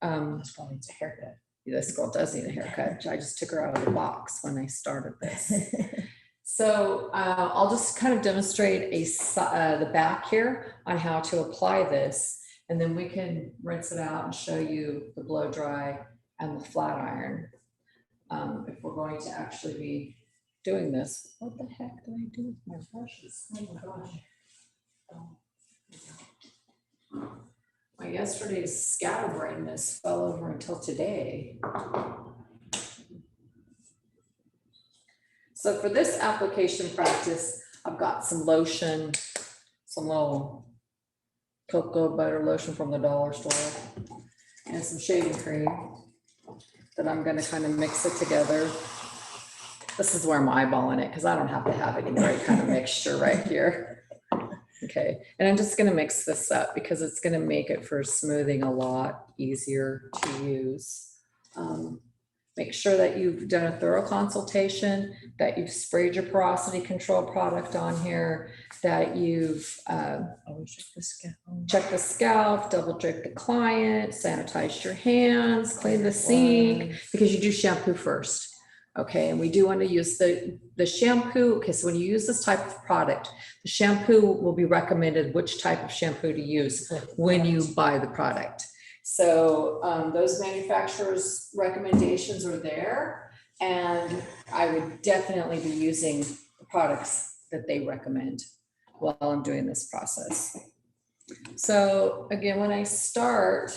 This girl needs a haircut. This girl does need a haircut. I just took her out of the box when I started this. So I'll just kind of demonstrate the back here on how to apply this, and then we can rinse it out and show you the blow dry and the flat iron if we're going to actually be doing this. What the heck did I do with my brushes? Oh my gosh. My yesterday's scatterbrainness fell over until today. So for this application practice, I've got some lotion, some little cocoa butter lotion from the dollar store, and some shaving cream that I'm going to kind of mix it together. This is where I'm eyeballing it because I don't have to have any right kind of mixture right here. Okay, and I'm just going to mix this up because it's going to make it for smoothing a lot easier to use. Make sure that you've done a thorough consultation, that you've sprayed your porosity control product on here, that you've checked the scalp, double draped the client, sanitized your hands, cleaned the sink, because you do shampoo first. Okay, and we do want to use the shampoo. Okay, so when you use this type of product, the shampoo will be recommended which type of shampoo to use when you buy the product. So those manufacturers' recommendations are there, and I would definitely be using the products that they recommend while I'm doing this process. So again, when I start,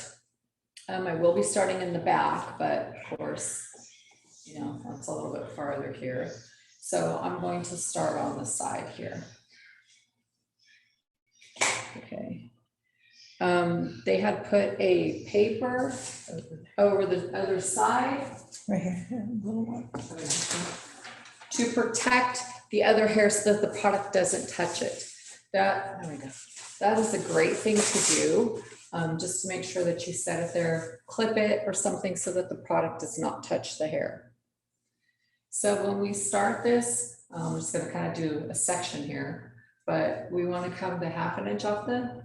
I will be starting in the back, but of course, you know, that's a little bit farther here. So I'm going to start on the side here. Okay. They had put a paper over the other side Right here. to protect the other hair so that the product doesn't touch it. There we go. That is a great thing to do, just to make sure that you set it there, clip it or something so that the product does not touch the hair. So when we start this, I'm just going to kind of do a section here, but we want to come to 1/2 inch off the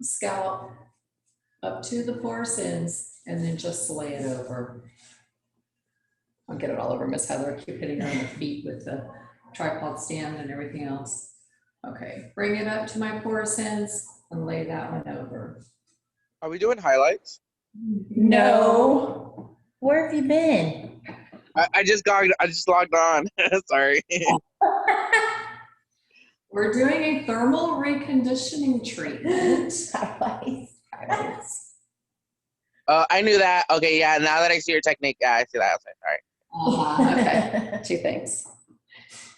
scalp up to the porous ends and then just lay it over. I'll get it all over Miss Heather. I keep hitting her on the feet with the tripod stand and everything else. Okay, bring it up to my porous ends and lay that one over. Are we doing highlights? No. Where have you been? I just logged on. Sorry. We're doing a thermal reconditioning treatment. I knew that. Okay, yeah. Now that I see your technique, yeah, I see that. Sorry. Okay, 2 things.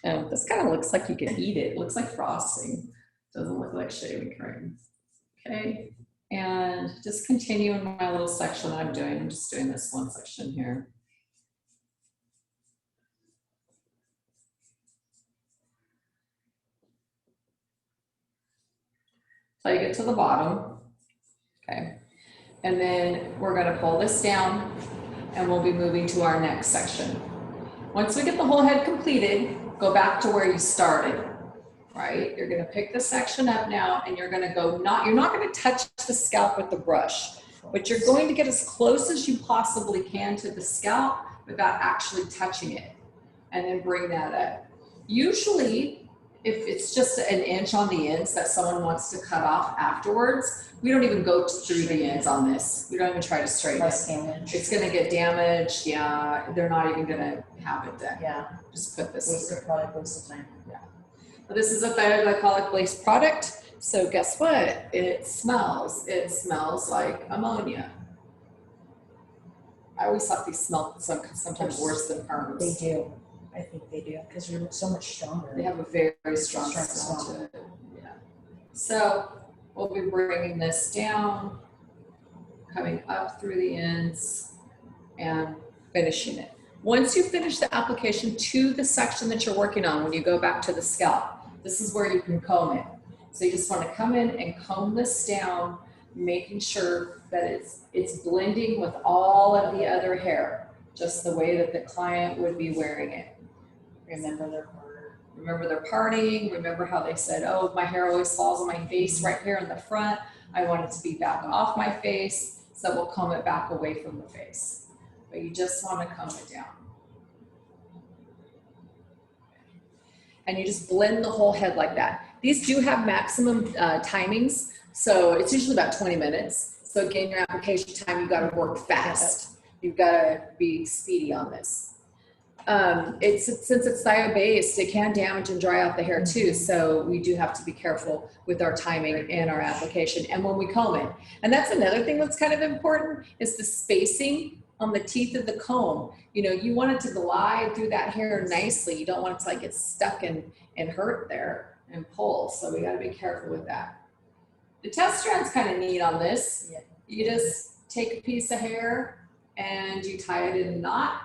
This kind of looks like you can eat it. It looks like frosting. Doesn't look like shaving cream. Okay, and just continue in my little section that I'm doing. I'm just doing this one section here. Till you get to the bottom. Okay, and then we're going to pull this down and we'll be moving to our next section. Once we get the whole head completed, go back to where you started, right? You're going to pick the section up now and you're going to go, you're not going to touch the scalp with the brush, but you're going to get as close as you possibly can to the scalp without actually touching it, and then bring that up. Usually, if it's just an inch on the ends that someone wants to cut off afterwards, we don't even go through the ends on this. We don't even try to straighten it. It's gonna get damaged. Yeah, they're not even gonna have it done. Yeah. Just put this. Waste of product, waste of time. Yeah. Well, this is a thioglycolic-based product. So guess what? It smells. It smells like ammonia. I always thought these smell sometimes worse than perms. They do. I think they do, because they're so much stronger. They have a very strong smell to it. Yeah. So we'll be bringing this down, coming up through the ends and finishing it. Once you finish the application to the section that you're working on, when you go back to the scalp, this is where you can comb it. So you just want to come in and comb this down, making sure that it's blending with all of the other hair, just the way that the client would be wearing it. Remember their part. Remember their parting, remember how they said, oh, my hair always falls on my face right here in the front. I want it to be back off my face, so we'll comb it back away from the face. But you just want to comb it down. And you just blend the whole head like that. These do have maximum timings, so it's usually about 20 minutes. So again, your application time, you've got to work fast. You've got to be speedy on this. Since it's thio-based, it can damage and dry out the hair too. So we do have to be careful with our timing and our application and when we comb it. And that's another thing that's kind of important is the spacing on the teeth of the comb. You know, you want it to glide through that hair nicely. You don't want it to like get stuck and hurt there and pull. So we got to be careful with that. The test strand's kind of neat on this. Yeah. You just take a piece of hair and you tie it in a knot,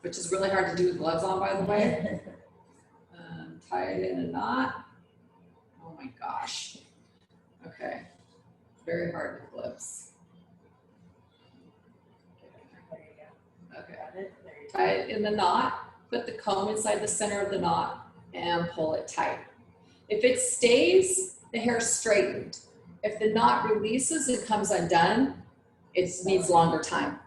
which is really hard to do with gloves on, by the way. Tie it in a knot. Oh my gosh. Okay. Very hard with gloves. Okay. Tie it in the knot, put the comb inside the center of the knot, and pull it tight. If it stays, the hair's straightened. If the knot releases and comes undone, it needs longer time.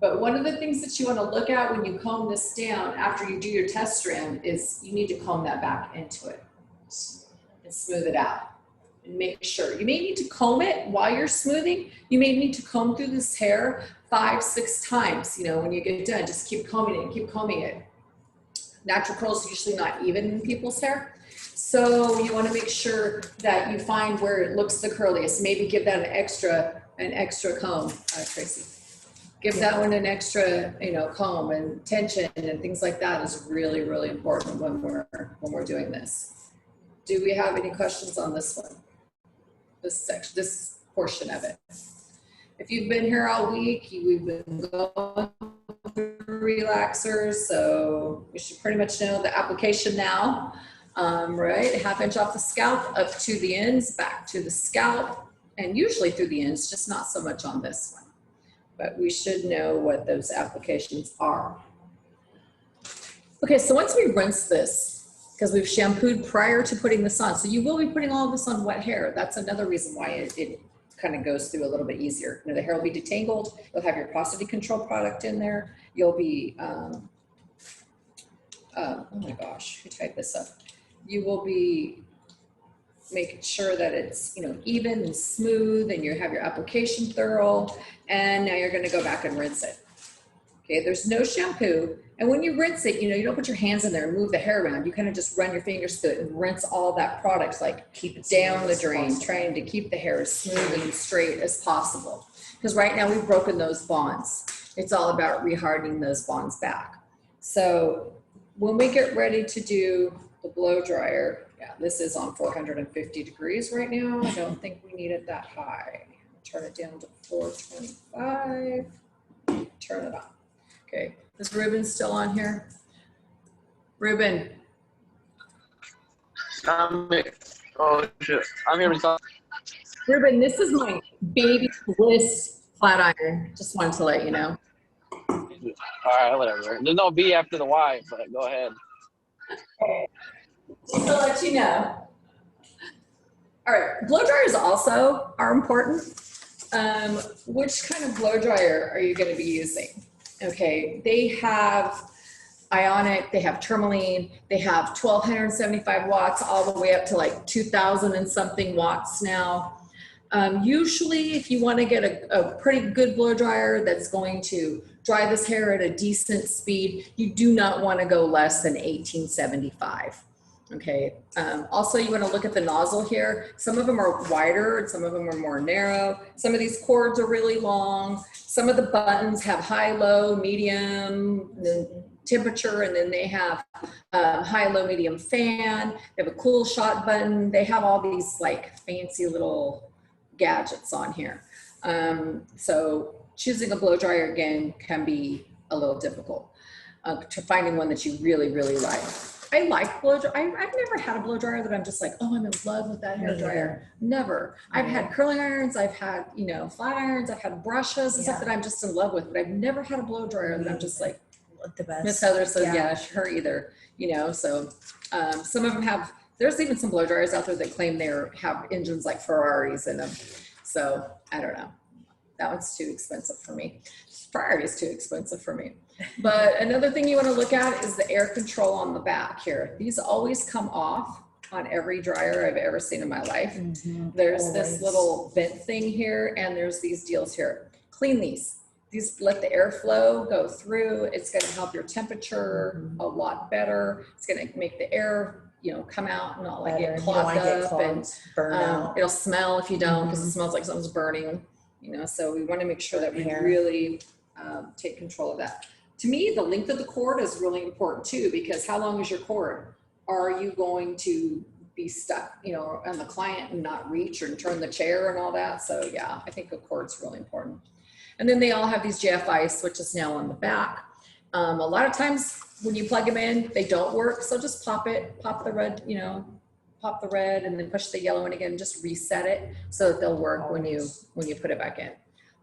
But one of the things that you want to look at when you comb this down after you do your test strand is you need to comb that back into it and smooth it out and make sure. You may need to comb it while you're smoothing. You may need to comb through this hair 5-6 times, you know, when you get done. Just keep combing it and keep combing it. Natural curls are usually not even in people's hair. So you want to make sure that you find where it looks the curliest. Maybe give that an extra comb, Tracy. Give that one an extra, you know, comb, and tension and things like that is really, really important when we're doing this. Do we have any questions on this one? This section, this portion of it. If you've been here all week, we've been going through relaxers, so you should pretty much know the application now. Right, 1/2 inch off the scalp, up to the ends, back to the scalp, and usually through the ends, just not so much on this one. But we should know what those applications are. Okay, so once we rinse this, because we've shampooed prior to putting this on, so you will be putting all of this on wet hair. That's another reason why it kind of goes through a little bit easier. You know, the hair will be detangled. You'll have your porosity control product in there. You'll be, oh my gosh, who typed this up? You will be making sure that it's, you know, even and smooth, and you have your application thorough, and now you're going to go back and rinse it. Okay, there's no shampoo, and when you rinse it, you know, you don't put your hands in there and move the hair around. You kind of just run your fingers through it and rinse all that product, like keep it down the drain, trying to keep the hair as smooth and straight as possible. Because right now we've broken those bonds. It's all about rehardening those bonds back. So when we get ready to do the blow dryer, yeah, this is on 450 degrees right now. I don't think we need it that high. Turn it down to 425. Turn it on. Okay, is Ruben still on here? Ruben. Oh shit, I'm here. Ruben, this is my baby bliss flat iron. Just wanted to let you know. All right, whatever. There's no B after the Y, but go ahead. Just to let you know. All right, blow dryers also are important. Which kind of blow dryer are you going to be using? Okay, they have ionic, they have tourmaline, they have 1275 watts all the way up to like 2000 and something watts now. Usually if you want to get a pretty good blow dryer that's going to dry this hair at a decent speed, you do not want to go less than 1875. Okay, also you want to look at the nozzle here. Some of them are wider and some of them are more narrow. Some of these cords are really long. Some of the buttons have high, low, medium temperature, and then they have high, low, medium fan. They have a cool shot button. They have all these like fancy little gadgets on here. So choosing a blow dryer again can be a little difficult to finding one that you really, really like. I like blow dryer. I've never had a blow dryer that I'm just like, oh, I'm in love with that hair dryer. Never. I've had curling irons. I've had, you know, flat irons. I've had brushes and stuff that I'm just in love with, but I've never had a blow dryer that I'm just like, The best. Miss Heather says, yeah, her either, you know, so some of them have, there's even some blow dryers out there that claim they have engines like Ferraris in them. So I don't know. That one's too expensive for me. Ferrari is too expensive for me. But another thing you want to look at is the air control on the back here. These always come off on every dryer I've ever seen in my life. There's this little vent thing here, and there's these deals here. Clean these. These let the airflow go through. It's going to help your temperature a lot better. It's going to make the air, you know, come out and not like get clogged up, and burn out. it'll smell if you don't, because it smells like something's burning. You know, so we want to make sure that we really take control of that. To me, the length of the cord is really important too, because how long is your cord? Are you going to be stuck, you know, on the client and not reach or turn the chair and all that? So yeah, I think the cord's really important. And then they all have these GFI switches now on the back. A lot of times when you plug them in, they don't work. So just pop it, pop the red, you know, pop the red and then push the yellow in again, just reset it so that they'll work when you put it back in.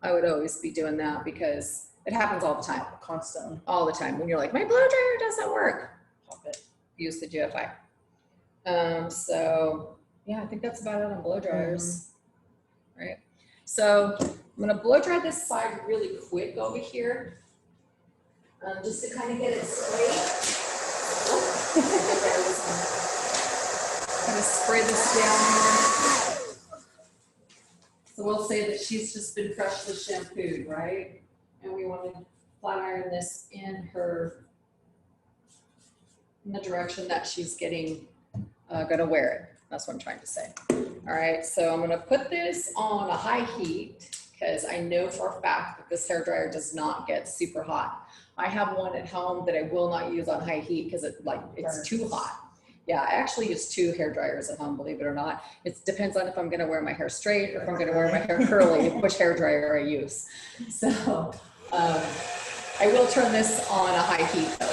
I would always be doing that because it happens all the time. Constantly. All the time. When you're like, my blow dryer doesn't work, pop it, use the GFI. So yeah, I think that's about it on blow dryers, right? So I'm gonna blow dry this side really quick over here. just to kind of get it straight. Kind of spray this down here. So we'll say that she's just been freshly shampooed, right? And we want to flat iron this in the direction that she's getting, gonna wear it. That's what I'm trying to say. All right, so I'm gonna put this on a high heat because I know for a fact that this hairdryer does not get super hot. I have one at home that I will not use on high heat because it's too hot. Yeah, I actually use 2 hair dryers at home, believe it or not. It depends on if I'm gonna wear my hair straight or if I'm gonna wear my hair curly, which hair dryer I use. So I will turn this on a high heat though.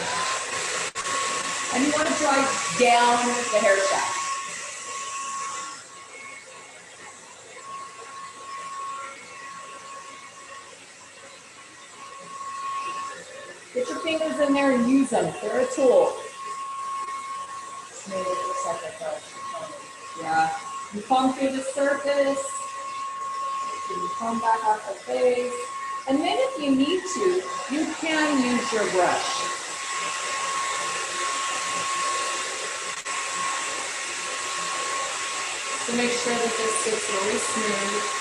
And you wanna dry down the hair shaft. Get your fingers in there and use them. They're a tool. Smooth it looks like I thought. Yeah. You comb through the surface. You comb back off the face. And then if you need to, you can use your brush. To make sure that this gets really smooth.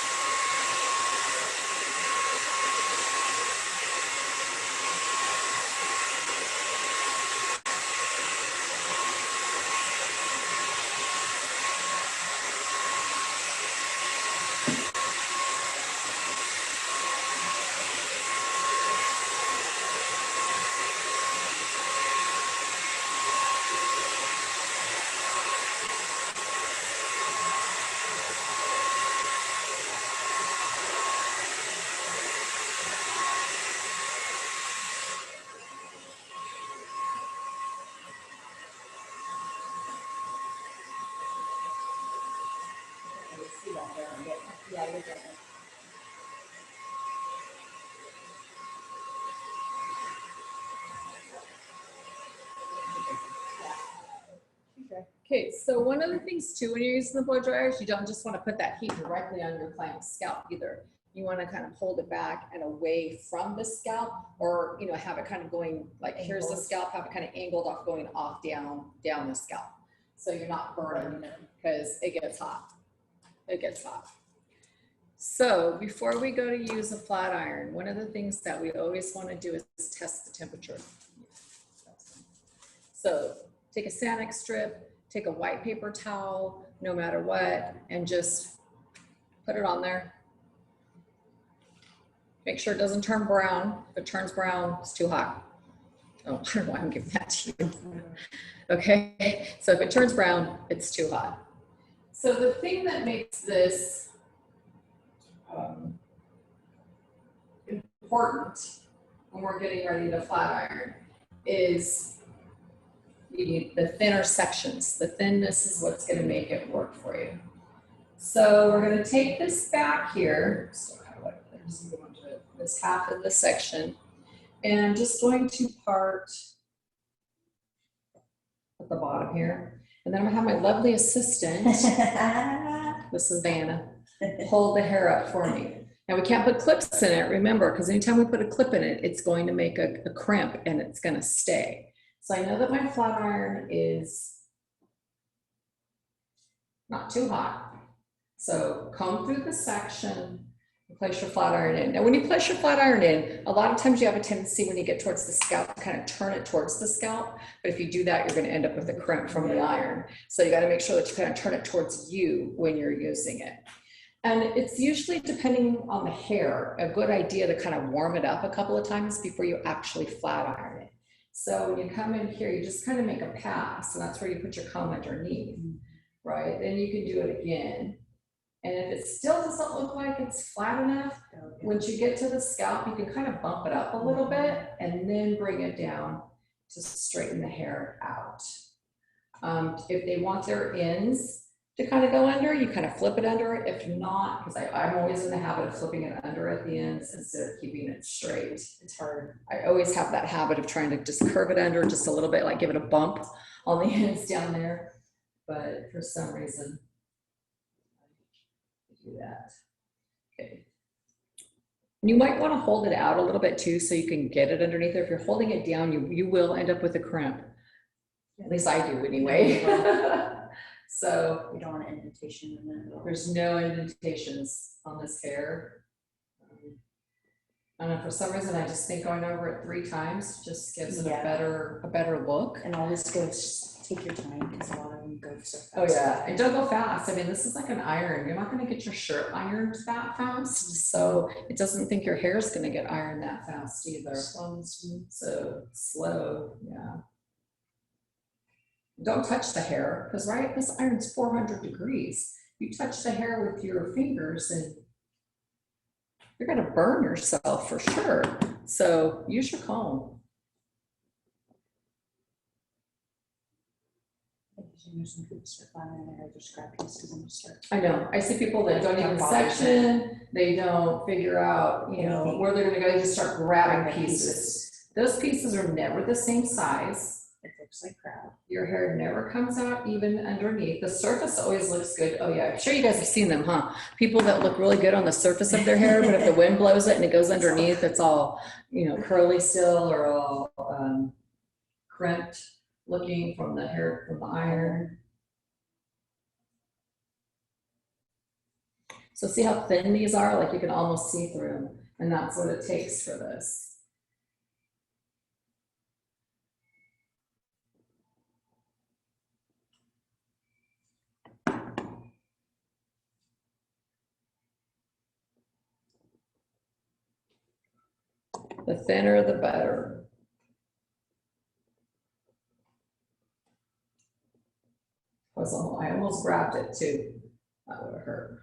Yeah, you're good. Okay, so one of the things too, when you're using the blow dryer, is you don't just want to put that heat directly on your client's scalp either. You want to kind of hold it back and away from the scalp, or have it kind of going like here's the scalp, have it kind of angled off, going off down the scalp, so you're not burning because it gets hot. It gets hot. So before we go to use a flat iron, one of the things that we always want to do is test the temperature. So take a Sanex strip, take a white paper towel, no matter what, and just put it on there. Make sure it doesn't turn brown. If it turns brown, it's too hot. Oh, I don't know why I'm giving that to you. Okay, so if it turns brown, it's too hot. So the thing that makes this important when we're getting ready to flat iron is you need the thinner sections. The thinness is what's going to make it work for you. So we're going to take this back here, so this half of the section, and I'm just going to part at the bottom here. And then I'm going to have my lovely assistant, Mrs. Vanna, hold the hair up for me. Now we can't put clips in it, remember, because anytime we put a clip in it, it's going to make a crimp and it's going to stay. So I know that my flat iron is not too hot. So comb through the section, and place your flat iron in. Now when you place your flat iron in, a lot of times you have a tendency when you get towards the scalp to kind of turn it towards the scalp. But if you do that, you're going to end up with a crimp from the iron. So you got to make sure that you kind of turn it towards you when you're using it. And it's usually, depending on the hair, a good idea to kind of warm it up a couple of times before you actually flat iron it. So when you come in here, you just kind of make a pass, and that's where you put your comb underneath, right? Then you can do it again. And if it still doesn't look like it's flat enough, once you get to the scalp, you can kind of bump it up a little bit and then bring it down to straighten the hair out. If they want their ends to kind of go under, you kind of flip it under. If not, because I'm always in the habit of flipping it under at the ends instead of keeping it straight. It's hard. I always have that habit of trying to just curve it under just a little bit, like give it a bump on the ends down there. But for some reason, I do that. Okay. You might want to hold it out a little bit too, so you can get it underneath there. If you're holding it down, you will end up with a crimp. At least I do anyway. So We don't want an indentation in there. there's no indentations on this hair. I don't know, for some reason, I just think going over it 3 times just gives it Yeah. a better look. And always go, take your time, because a lot of them go so fast. Oh yeah, and don't go fast. I mean, this is like an iron. You're not gonna get your shirt ironed that fast, so it doesn't think your hair is gonna get ironed that fast either. Slow and smooth. So slow, yeah. Don't touch the hair, because right, this iron's 400 degrees. You touch the hair with your fingers and you're gonna burn yourself for sure. So use your comb. Some people start finding their hair, they're scrappy, because I'm just start. I know, I see people that don't even Don't bother. section, they don't figure out, you know, Anything. where they're gonna go, they just start grabbing Grabbing pieces. Those pieces are never the same size. It looks like crap. Your hair never comes out even underneath. The surface always looks good. Oh yeah, I'm sure you guys have seen them, huh? People that look really good on the surface of their hair, but if the wind blows it and it goes underneath, it's all, you know, curly still or all crimped looking from the hair, from the iron. So see how thin these are? Like you can almost see through them, and that's what it takes for this. The thinner, the better. I almost grabbed it too. That would have hurt.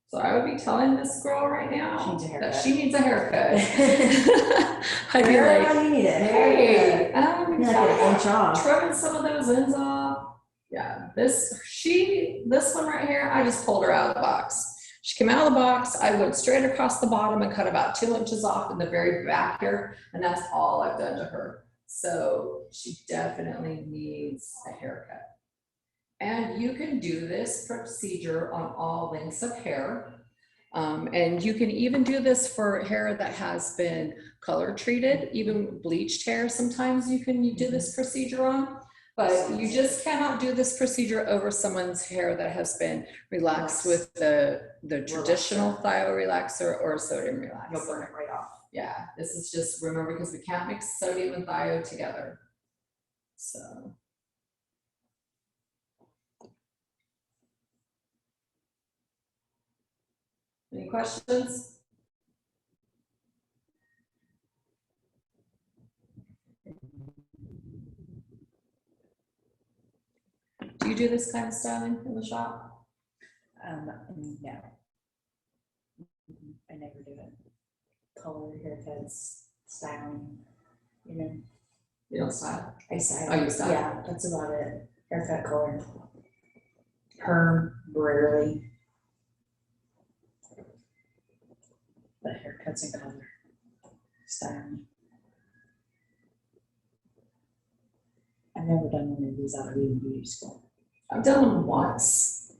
So I would be telling this girl right now She needs a haircut. that she needs a haircut. I'd be Girl, like, you need it. hey, You're like an inch off. trimming some of those ends off. Yeah, this one right here, I just pulled her out of the box. She came out of the box, I went straight across the bottom and cut about 2 inches off in the very back here, and that's all I've done to her. So she definitely needs a haircut. And you can do this procedure on all lengths of hair. And you can even do this for hair that has been color treated, even bleached hair. Sometimes you can do this procedure on, but you just cannot do this procedure over someone's hair that has been relaxed with the traditional thio relaxer or sodium relaxer. You'll burn it right off. Yeah, this is just, remember, because we can't mix sodium and thio together. So. Any questions? Do you do this kind of styling in the shop? No. I never do it. Color, haircuts, styling, you know. You don't style? I style. Oh, you style? Yeah, that's about it. Haircut, color. Perm, rarely. But haircuts and color. Styling. I've never done one of these out of even beauty school. I've done them once.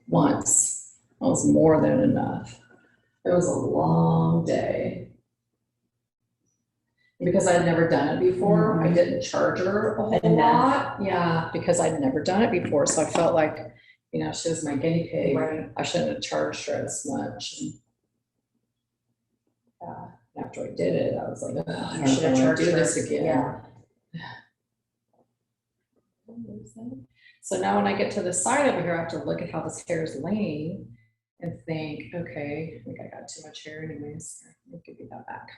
Once. That was more than enough. It was a long day. Because I'd never done it before, I didn't charge her a whole Enough. lot. Yeah, because I'd never done it before, so I felt like, you know, she was my guinea pig. Right. I shouldn't have charged her as much. And after I did it, I was like, "Ugh, I You don't should have want to charged do her. this again. Yeah. So now when I get to the side over here, I have to look at how this hair is laying and think, okay, I think I got too much hair anyways. I'll give you that back.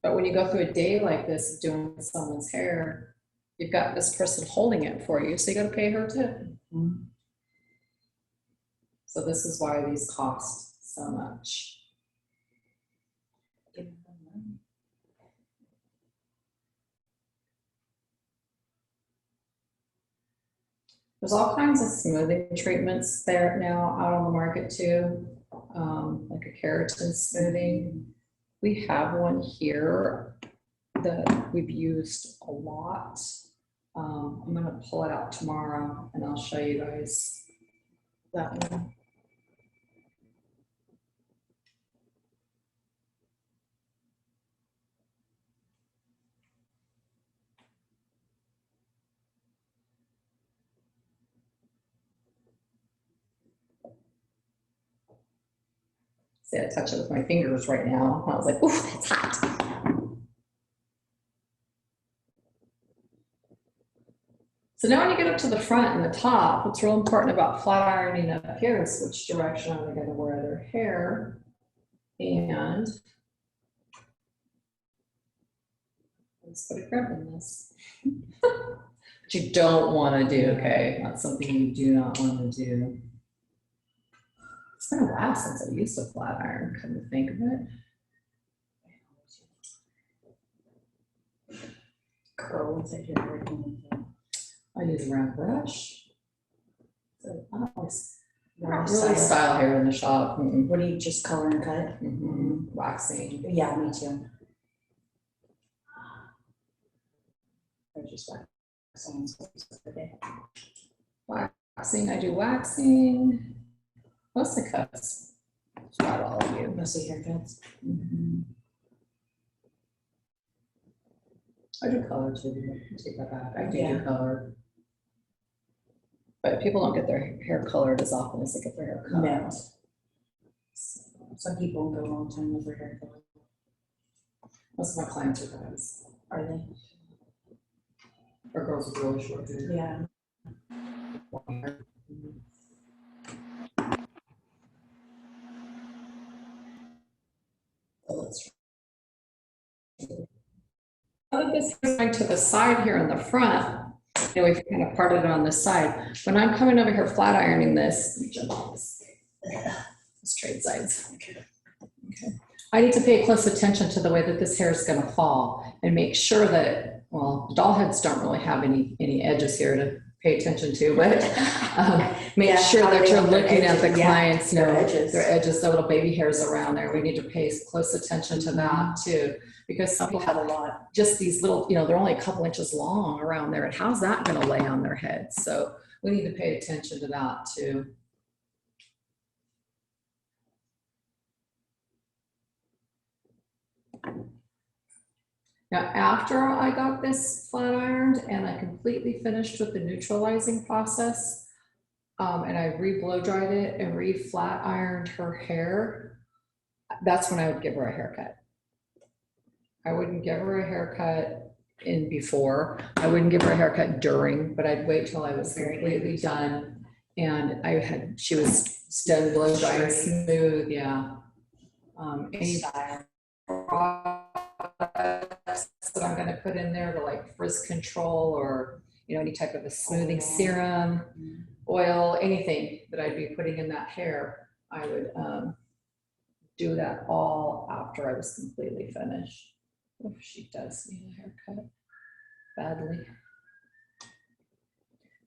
But when you go through a day like this, doing someone's hair, you've got this person holding it for you, so you got to pay her too. So this is why these cost so much. There's all kinds of smoothing treatments there now out on the market too, like a keratin smoothing. We have one here that we've used a lot. I'm gonna pull it out tomorrow and I'll show you guys that one. See, I touch it with my fingers right now. I was like, ooh, it's hot. So now when you get up to the front and the top, what's real important about flat ironing up here is which direction are they gonna wear their hair? And let's put a crimp in this. But you don't wanna do, okay? That's something you do not wanna do. It's been a while since I used a flat iron, come to think of it. Curls, I did working with them. I use a round brush. So I don't Round really style hair in the shop. What do you just color and cut? Waxing. Yeah, me too. I just wax someone's face the other day. Waxing, I do waxing. Mostly cuts. That's about all I do. Mostly haircuts. I do color too. Take that back. I do Yeah. do color. But people don't get their hair colored as often as they get their hair cut. No. Some people go a long time with their hair color. Most of my clients are guys. Are they? Or girls with really short hair. Yeah. So let's this is going to the side here in the front. You know, we've kind of parted it on this side. When I'm coming over here flat ironing this, let me jump on this. Straight sides. Okay. I need to pay close attention to the way that this hair is going to fall and make sure that, well, doll heads don't really have any edges here to pay attention to, but make Yeah, sure how that they you're have their looking at the edges, yeah, clients, their know edges. their edges, the little baby hairs around there. We need to pay close attention to that too, because some people Have have a lot. just these little, you know, they're only a couple inches long around there, and how's that going to lay on their head? So we need to pay attention to that too. Now, after I got this flat ironed and I completely finished with the neutralizing process, and I re-blow dried it and re-flat ironed her hair, that's when I would give her a haircut. I wouldn't give her a haircut in before. I wouldn't give her a haircut during, but I'd wait till I was completely done. And she was done blow drying smooth, yeah. Any Style. products that I'm gonna put in there to like frizz control or, you know, any type of a smoothing serum, oil, anything that I'd be putting in that hair, I would do that all after I was completely finished. Oh, she does need a haircut badly.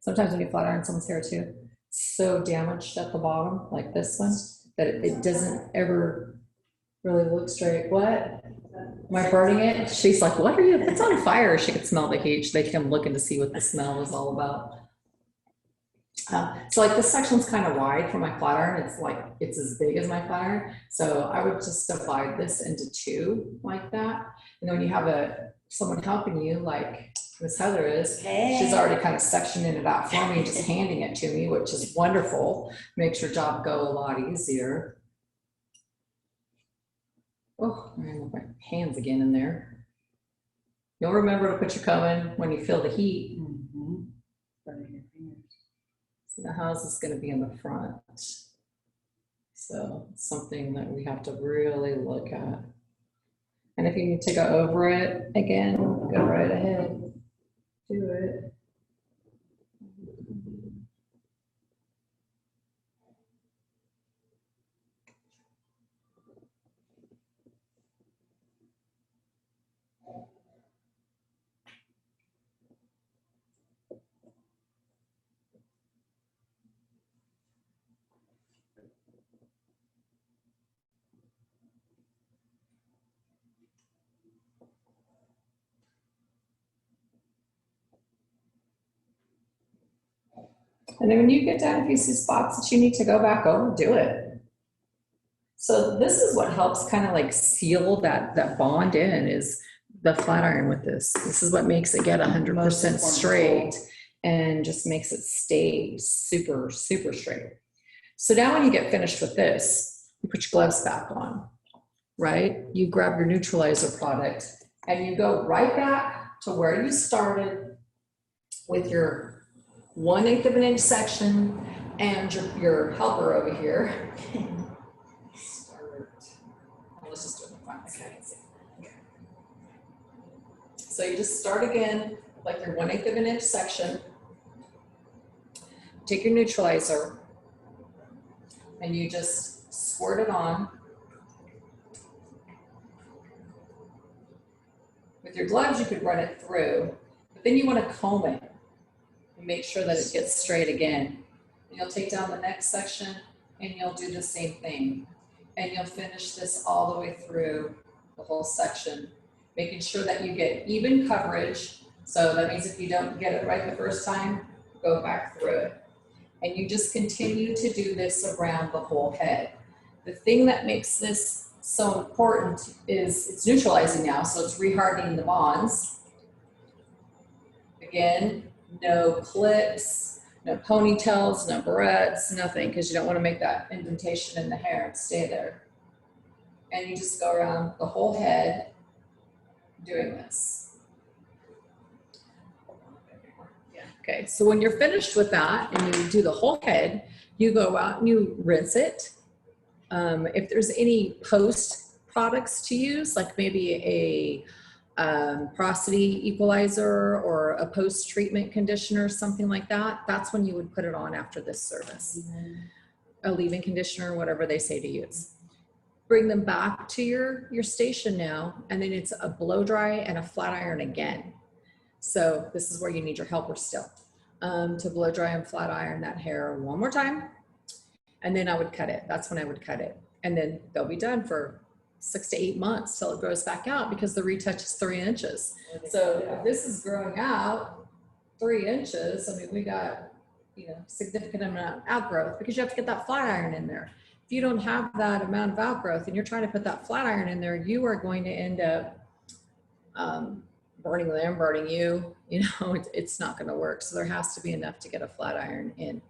Sometimes when you flat iron someone's hair too, it's so damaged at the bottom, like this one, that it doesn't ever really look straight. What? Am I burning it? She's like, what are you? It's on fire. She could smell the heat. They come looking to see what the smell is all about. So like this section's kind of wide for my flat iron. It's like, it's as big as my flat iron. So I would just divide this into two like that. And then when you have someone helping you, like Miss Heather is, she's already kind of sectioning it out for me, just handing it to me, which is wonderful. Makes your job go a lot easier. Oh, I'm gonna put my hands again in there. You'll remember to put your comb in when you feel the heat. See, the house is going to be in the front. So it's something that we have to really look at. And if you need to go over it again, go right ahead. Do it. And then when you get down, if you see spots that you need to go back over, do it. So this is what helps kind of like seal that bond in, is the flat iron with this. This is what makes it get 100% straight and just makes it stay super, super straight. So now when you get finished with this, you put your gloves back on, right? You grab your neutralizer product and you go right back to where you started with your 1/8 of an inch section and your helper over here. Let's just do it in the front so I can see. Okay. So you just start again, like your 1/8 of an inch section. Take your neutralizer and you just squirt it on. With your gloves, you could run it through, but then you want to comb it and make sure that it gets straight again. And you'll take down the next section and you'll do the same thing. And you'll finish this all the way through the whole section, making sure that you get even coverage. So that means if you don't get it right the first time, go back through it. And you just continue to do this around the whole head. The thing that makes this so important is it's neutralizing now, so it's rehardening the bonds. Again, no clips, no ponytails, no barrettes, nothing, because you don't want to make that indentation in the hair and stay there. And you just go around the whole head doing this. Okay, so when you're finished with that and you do the whole head, you go out and you rinse it. If there's any post products to use, like maybe a porosity equalizer or a post-treatment conditioner, something like that, that's when you would put it on after this service. A leave-in conditioner, whatever they say to use. Bring them back to your station now, and then it's a blow dry and a flat iron again. So this is where you need your helper still, to blow dry and flat iron that hair one more time. And then I would cut it. That's when I would cut it. And then they'll be done for 6 to 8 months till it grows back out, because the retouch is 3 inches. So if this is growing out 3 inches, I mean, we got, significant amount of outgrowth, because you have to get that flat iron in there. If you don't have that amount of outgrowth and you're trying to put that flat iron in there, you are going to end up burning them, burning you. It's not going to work. So there has to be enough to get a flat iron in.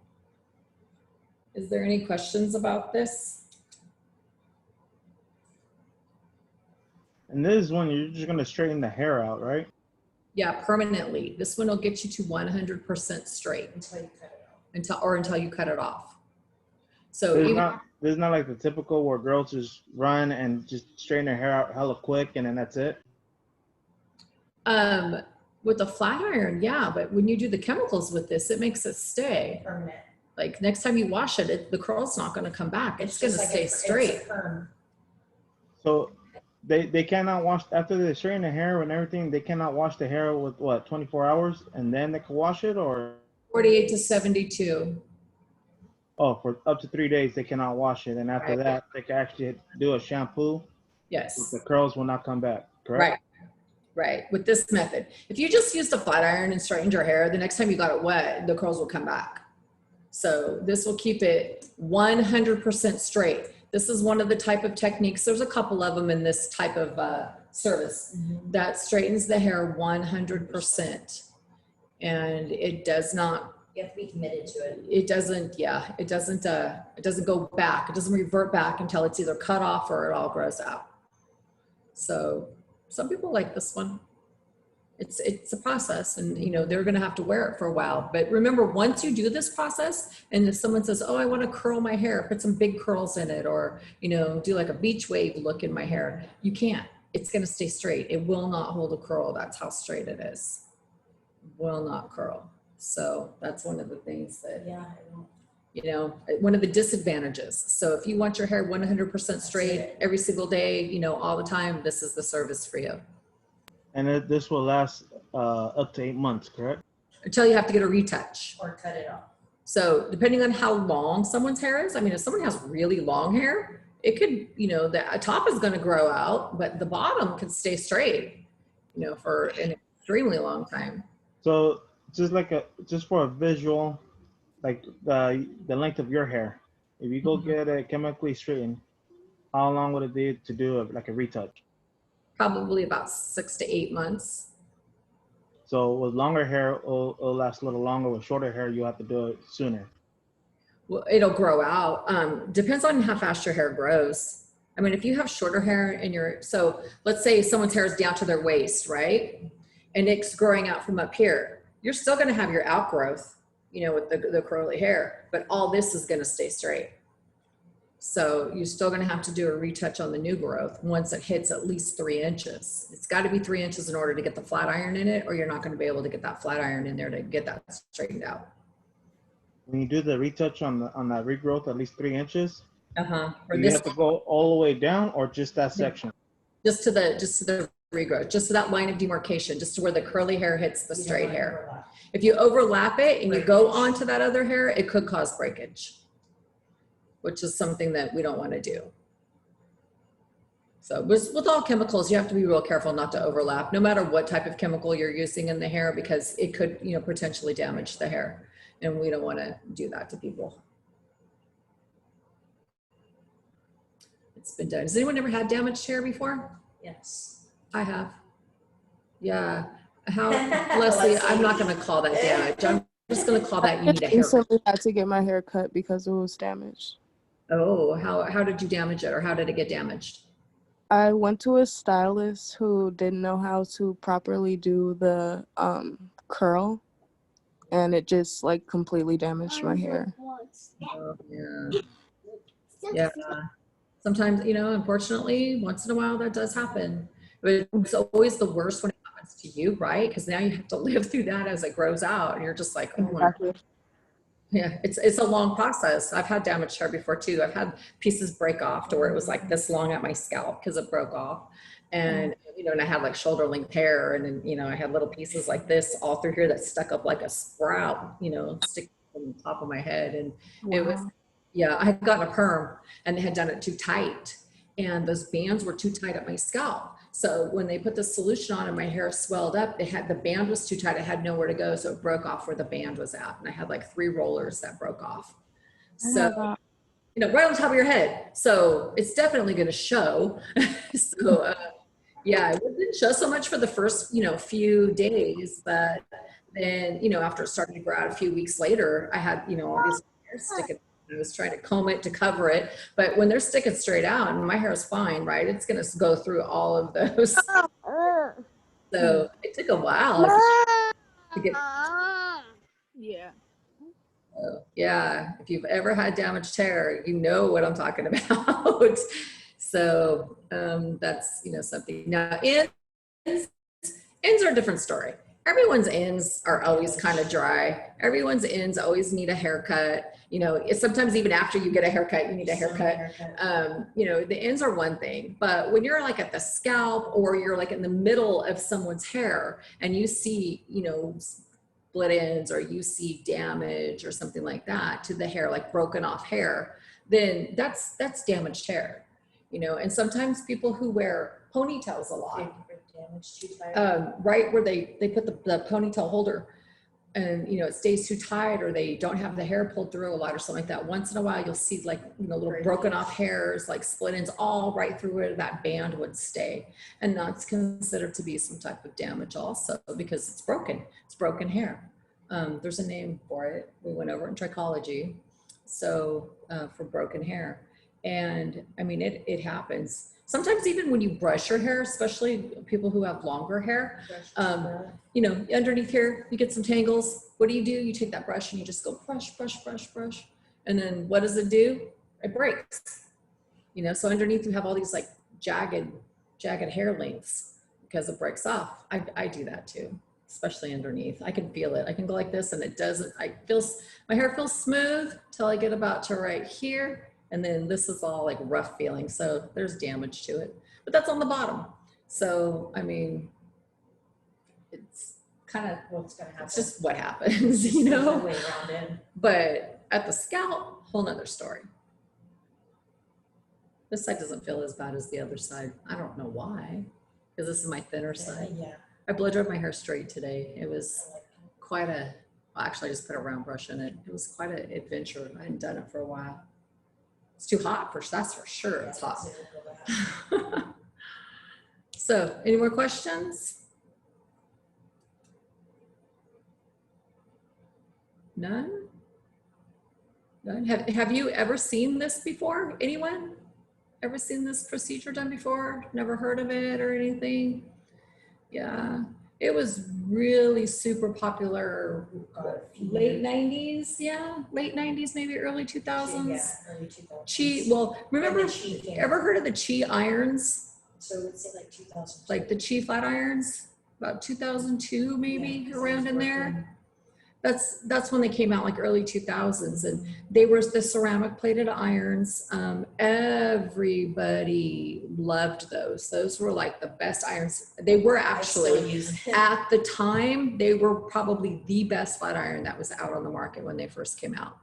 Is there any questions about this? And this is when you're just going to straighten the hair out, right? Yeah, permanently. This one will get you to 100% straight until you cut it off. So there's not like the typical where girls just run and just straighten their hair out hella quick and then that's it. With a flat iron, yeah, but when you do the chemicals with this, it makes it stay. Permanent. Like next time you wash it, the curl's not going to come back. It's going to stay straight. So they cannot wash after they straighten the hair and everything. They cannot wash the hair with what, 24 hours and then they can wash it, or 48 to 72. Oh, for up to 3 days they cannot wash it, and after that they can actually do a shampoo. Yes. The curls will not come back. Correct. Right. With this method, if you just used a flat iron and straightened your hair, the next time you got it wet, the curls will come back. So this will keep it 100% straight. This is one of the type of techniques. There's a couple of them in this type of service that straightens the hair 100%. And it does not, You have to be committed to it. it doesn't go back. It doesn't revert back until it's either cut off or it all grows out. So some people like this one. It's a process, and they're going to have to wear it for a while. But remember, once you do this process, and if someone says, "Oh, I want to curl my hair, put some big curls in it," or do like a beach wave look in my hair, you can't. It's going to stay straight. It will not hold a curl. That's how straight it is. Will not curl. So that's one of the things that one of the disadvantages. So if you want your hair 100% straight every single day, all the time, this is the service for you. And this will last up to 8 months, correct? Until you have to get a retouch. Or cut it off. So depending on how long someone's hair is, I mean, if someone has really long hair, it could, the top is going to grow out, but the bottom could stay straight, for an extremely long time. So just for a visual, like the length of your hair. If you go get it chemically straightened, how long would it be to do like a retouch? Probably about 6 to 8 months. So with longer hair, it'll last a little longer. With shorter hair, you have to do it sooner. Well, it'll grow out. Depends on how fast your hair grows. I mean, if you have shorter hair in your, so let's say someone's hair is down to their waist, right? And it's growing out from up here. You're still going to have your outgrowth, you know, with the curly hair, but all this is going to stay straight. So you're still going to have to do a retouch on the new growth once it hits at least 3 inches. It's got to be 3 inches in order to get the flat iron in it, or you're not going to be able to get that flat iron in there to get that straightened out. When you do the retouch on that regrowth, at least 3 inches, For you this have to go all the way down, or just that section? just to the regrowth, just to that line of demarcation, just to where the curly hair hits the straight hair. If you overlap it and you go onto that other hair, it could cause breakage, which is something that we don't want to do. So with all chemicals, you have to be real careful not to overlap, no matter what type of chemical you're using in the hair, because it could, you know, potentially damage the hair, and we don't want to do that to people. It's been done. Has anyone ever had damaged hair before? Yes. I have. Yeah. How, Leslie, I'm not going to call that damage. I'm just going to call that you need a haircut. Recently had to get my hair cut because it was damaged. Oh, how did you damage it, or how did it get damaged? I went to a stylist who didn't know how to properly do the curl, and it just like completely damaged my hair. Oh, yeah. Yeah. Sometimes, you know, unfortunately, once in a while that does happen. But it's always the worst when it happens to you, right? Because now you have to live through that as it grows out, and you're just like, oh my Exactly. yeah, it's a long process. I've had damaged hair before too. I've had pieces break off to where it was like this long at my scalp because it broke off. And, you know, and I had like shoulder length hair, and then, you know, I had little pieces like this all through here that stuck up like a sprout, you know, sticking on the top of my head. And it was, yeah, I had gotten a perm and they had done it too tight, and those bands were too tight at my scalp. So when they put the solution on and my hair swelled up, the band was too tight. I had nowhere to go. So it broke off where the band was at. And I had like 3 rollers that broke off. So, you know, right on top of your head. So it's definitely going to show. So, yeah, it didn't show so much for the first, you know, few days, but then, you know, after it started to grow out a few weeks later, I had, you know, all these hair sticking. I was trying to comb it to cover it, but when they're sticking straight out, and my hair is fine, right? It's going to go through all of those. So it took a while to get. Yeah. Yeah, if you've ever had damaged hair, you know what I'm talking about. So that's, you know, something. Now ends are a different story. Everyone's ends are always kind of dry. Everyone's ends always need a haircut. You know, it's sometimes even after you get a haircut, you need a haircut. You know, the ends are one thing, but when you're like at the scalp, or you're like in the middle of someone's hair and you see, you know, split ends, or you see damage or something like that to the hair, like broken off hair, then that's damaged hair, you know. And sometimes people who wear ponytails a lot, right where they put the ponytail holder, and, you know, it stays too tight, or they don't have the hair pulled through a lot or something like that. Once in a while, you'll see like, you know, little broken off hairs, like split ends, all right through where that band would stay. And that's considered to be some type of damage also, because it's broken hair. There's a name for it. We went over it in trichology. So for broken hair. And I mean, it happens. Sometimes even when you brush your hair, especially people who have longer hair, you know, underneath here, you get some tangles. What do? You take that brush and you just go brush, brush, brush, brush. And then what does it do? It breaks. You know, so underneath you have all these like jagged hair lengths because it breaks off. I do that too, especially underneath. I can feel it. I can go like this and it doesn't, my hair feels smooth till I get about to right here. And then this is all like rough feeling. So there's damage to it, but that's on the bottom. So, I mean, it's kind of, What's going to happen? it's just what happens, you know, There's no way around it. but at the scalp, whole nother story. This side doesn't feel as bad as the other side. I don't know why, because this is my thinner side. Yeah. I blow dried my hair straight today. It was quite a actually I just put a round brush in it. It was quite an adventure. I hadn't done it for a while. It's too hot that's for sure. It's hot. So any more questions? None? None? Have you ever seen this before? Anyone? Ever seen this procedure done before? Never heard of it or anything? Yeah, it was really super popular. Late 90s, yeah, late 90s, maybe early 2000s. Yeah, early 2000s. Qi, well, remember, And the Qi came ever out. heard of the Qi irons? So let's say like 2000. Like the Qi flat irons? About 2002, maybe, around in there. That's when they came out, like early 2000s, and they were the ceramic plated irons. Everybody loved those. Those were like the best irons. They were actually, at the time, they were probably the best flat iron that was out on the market when they first came out.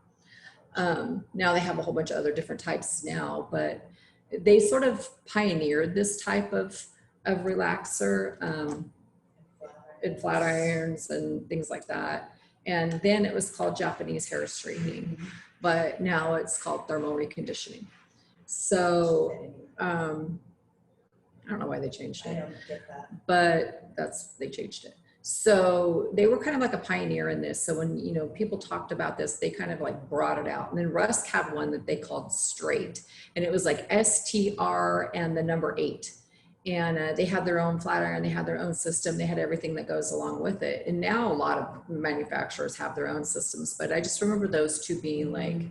Now they have a whole bunch of other different types now, but they sort of pioneered this type of relaxer and flat irons and things like that. And then it was called Japanese hair straightening, but now it's called thermal reconditioning. So I don't know why they changed I it, don't get that. but they changed it. So they were kind of like a pioneer in this. So when, you know, people talked about this, they kind of like brought it out. And then Rusk had one that they called Straight, and it was like STR and the number 8. And they had their own flat iron, they had their own system, they had everything that goes along with it. And now a lot of manufacturers have their own systems, but I just remember those two being like,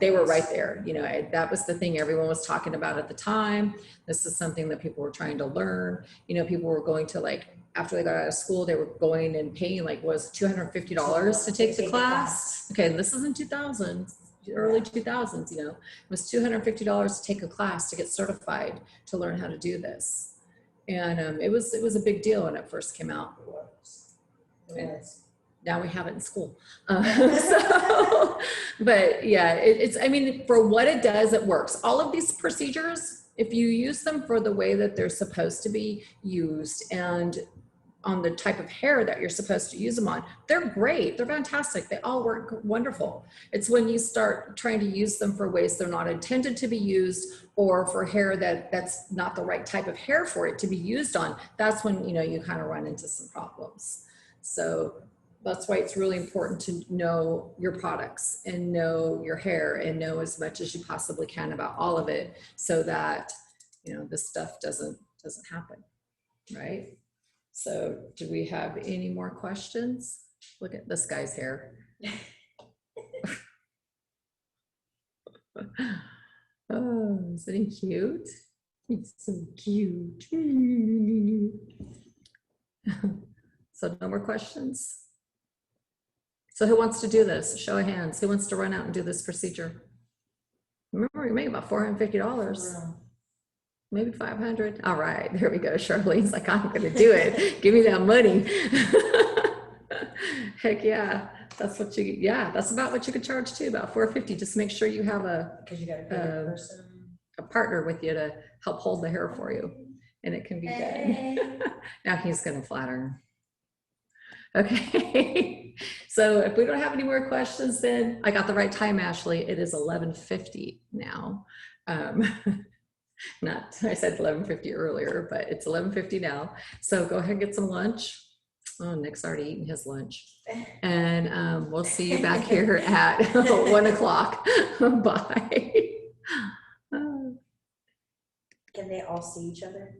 they were right there. You know, that was the thing everyone was talking about at the time. This is something that people were trying to learn. You know, people were going to, like, after they got out of school, they were going and paying like, was $250 to take the class. Okay, and this is in 2000s. Early 2000s, you know, it was $250 to take a class to get certified to learn how to do this. And it was a big deal when it first came out. And now we have it in school. So, but yeah, it's, I mean, for what it does, it works. All of these procedures, if you use them for the way that they're supposed to be used and on the type of hair that you're supposed to use them on, they're great. They're fantastic. They all work wonderful. It's when you start trying to use them for ways they're not intended to be used, or for hair that's not the right type of hair for it to be used on. That's when, you know, you kind of run into some problems. So that's why it's really important to know your products and know your hair and know as much as you possibly can about all of it, so that, you know, this stuff doesn't happen, right? So do we have any more questions? Look at this guy's hair. Oh, isn't he cute? He's so cute. So no more questions? So who wants to do this? Show of hands. Who wants to run out and do this procedure? Remember, you make about $450. Maybe 500. All right, there we go. Charlene's like, I'm gonna do it. Give me that money. Heck yeah, that's what you. Yeah, that's about what you could charge too. About $450. Just make sure you have Because you got a good person. a partner with you to help hold the hair for you, and it can be good. Now he's gonna flatter. Okay. So if we don't have any more questions, then I got the right time, Ashley. It is 11:50 now. Not, I said 11:50 earlier, but it's 11:50 now. So go ahead and get some lunch. Oh, Nick's already eaten his lunch. And we'll see you back here at 1 o'clock. Bye. Can they all see each other?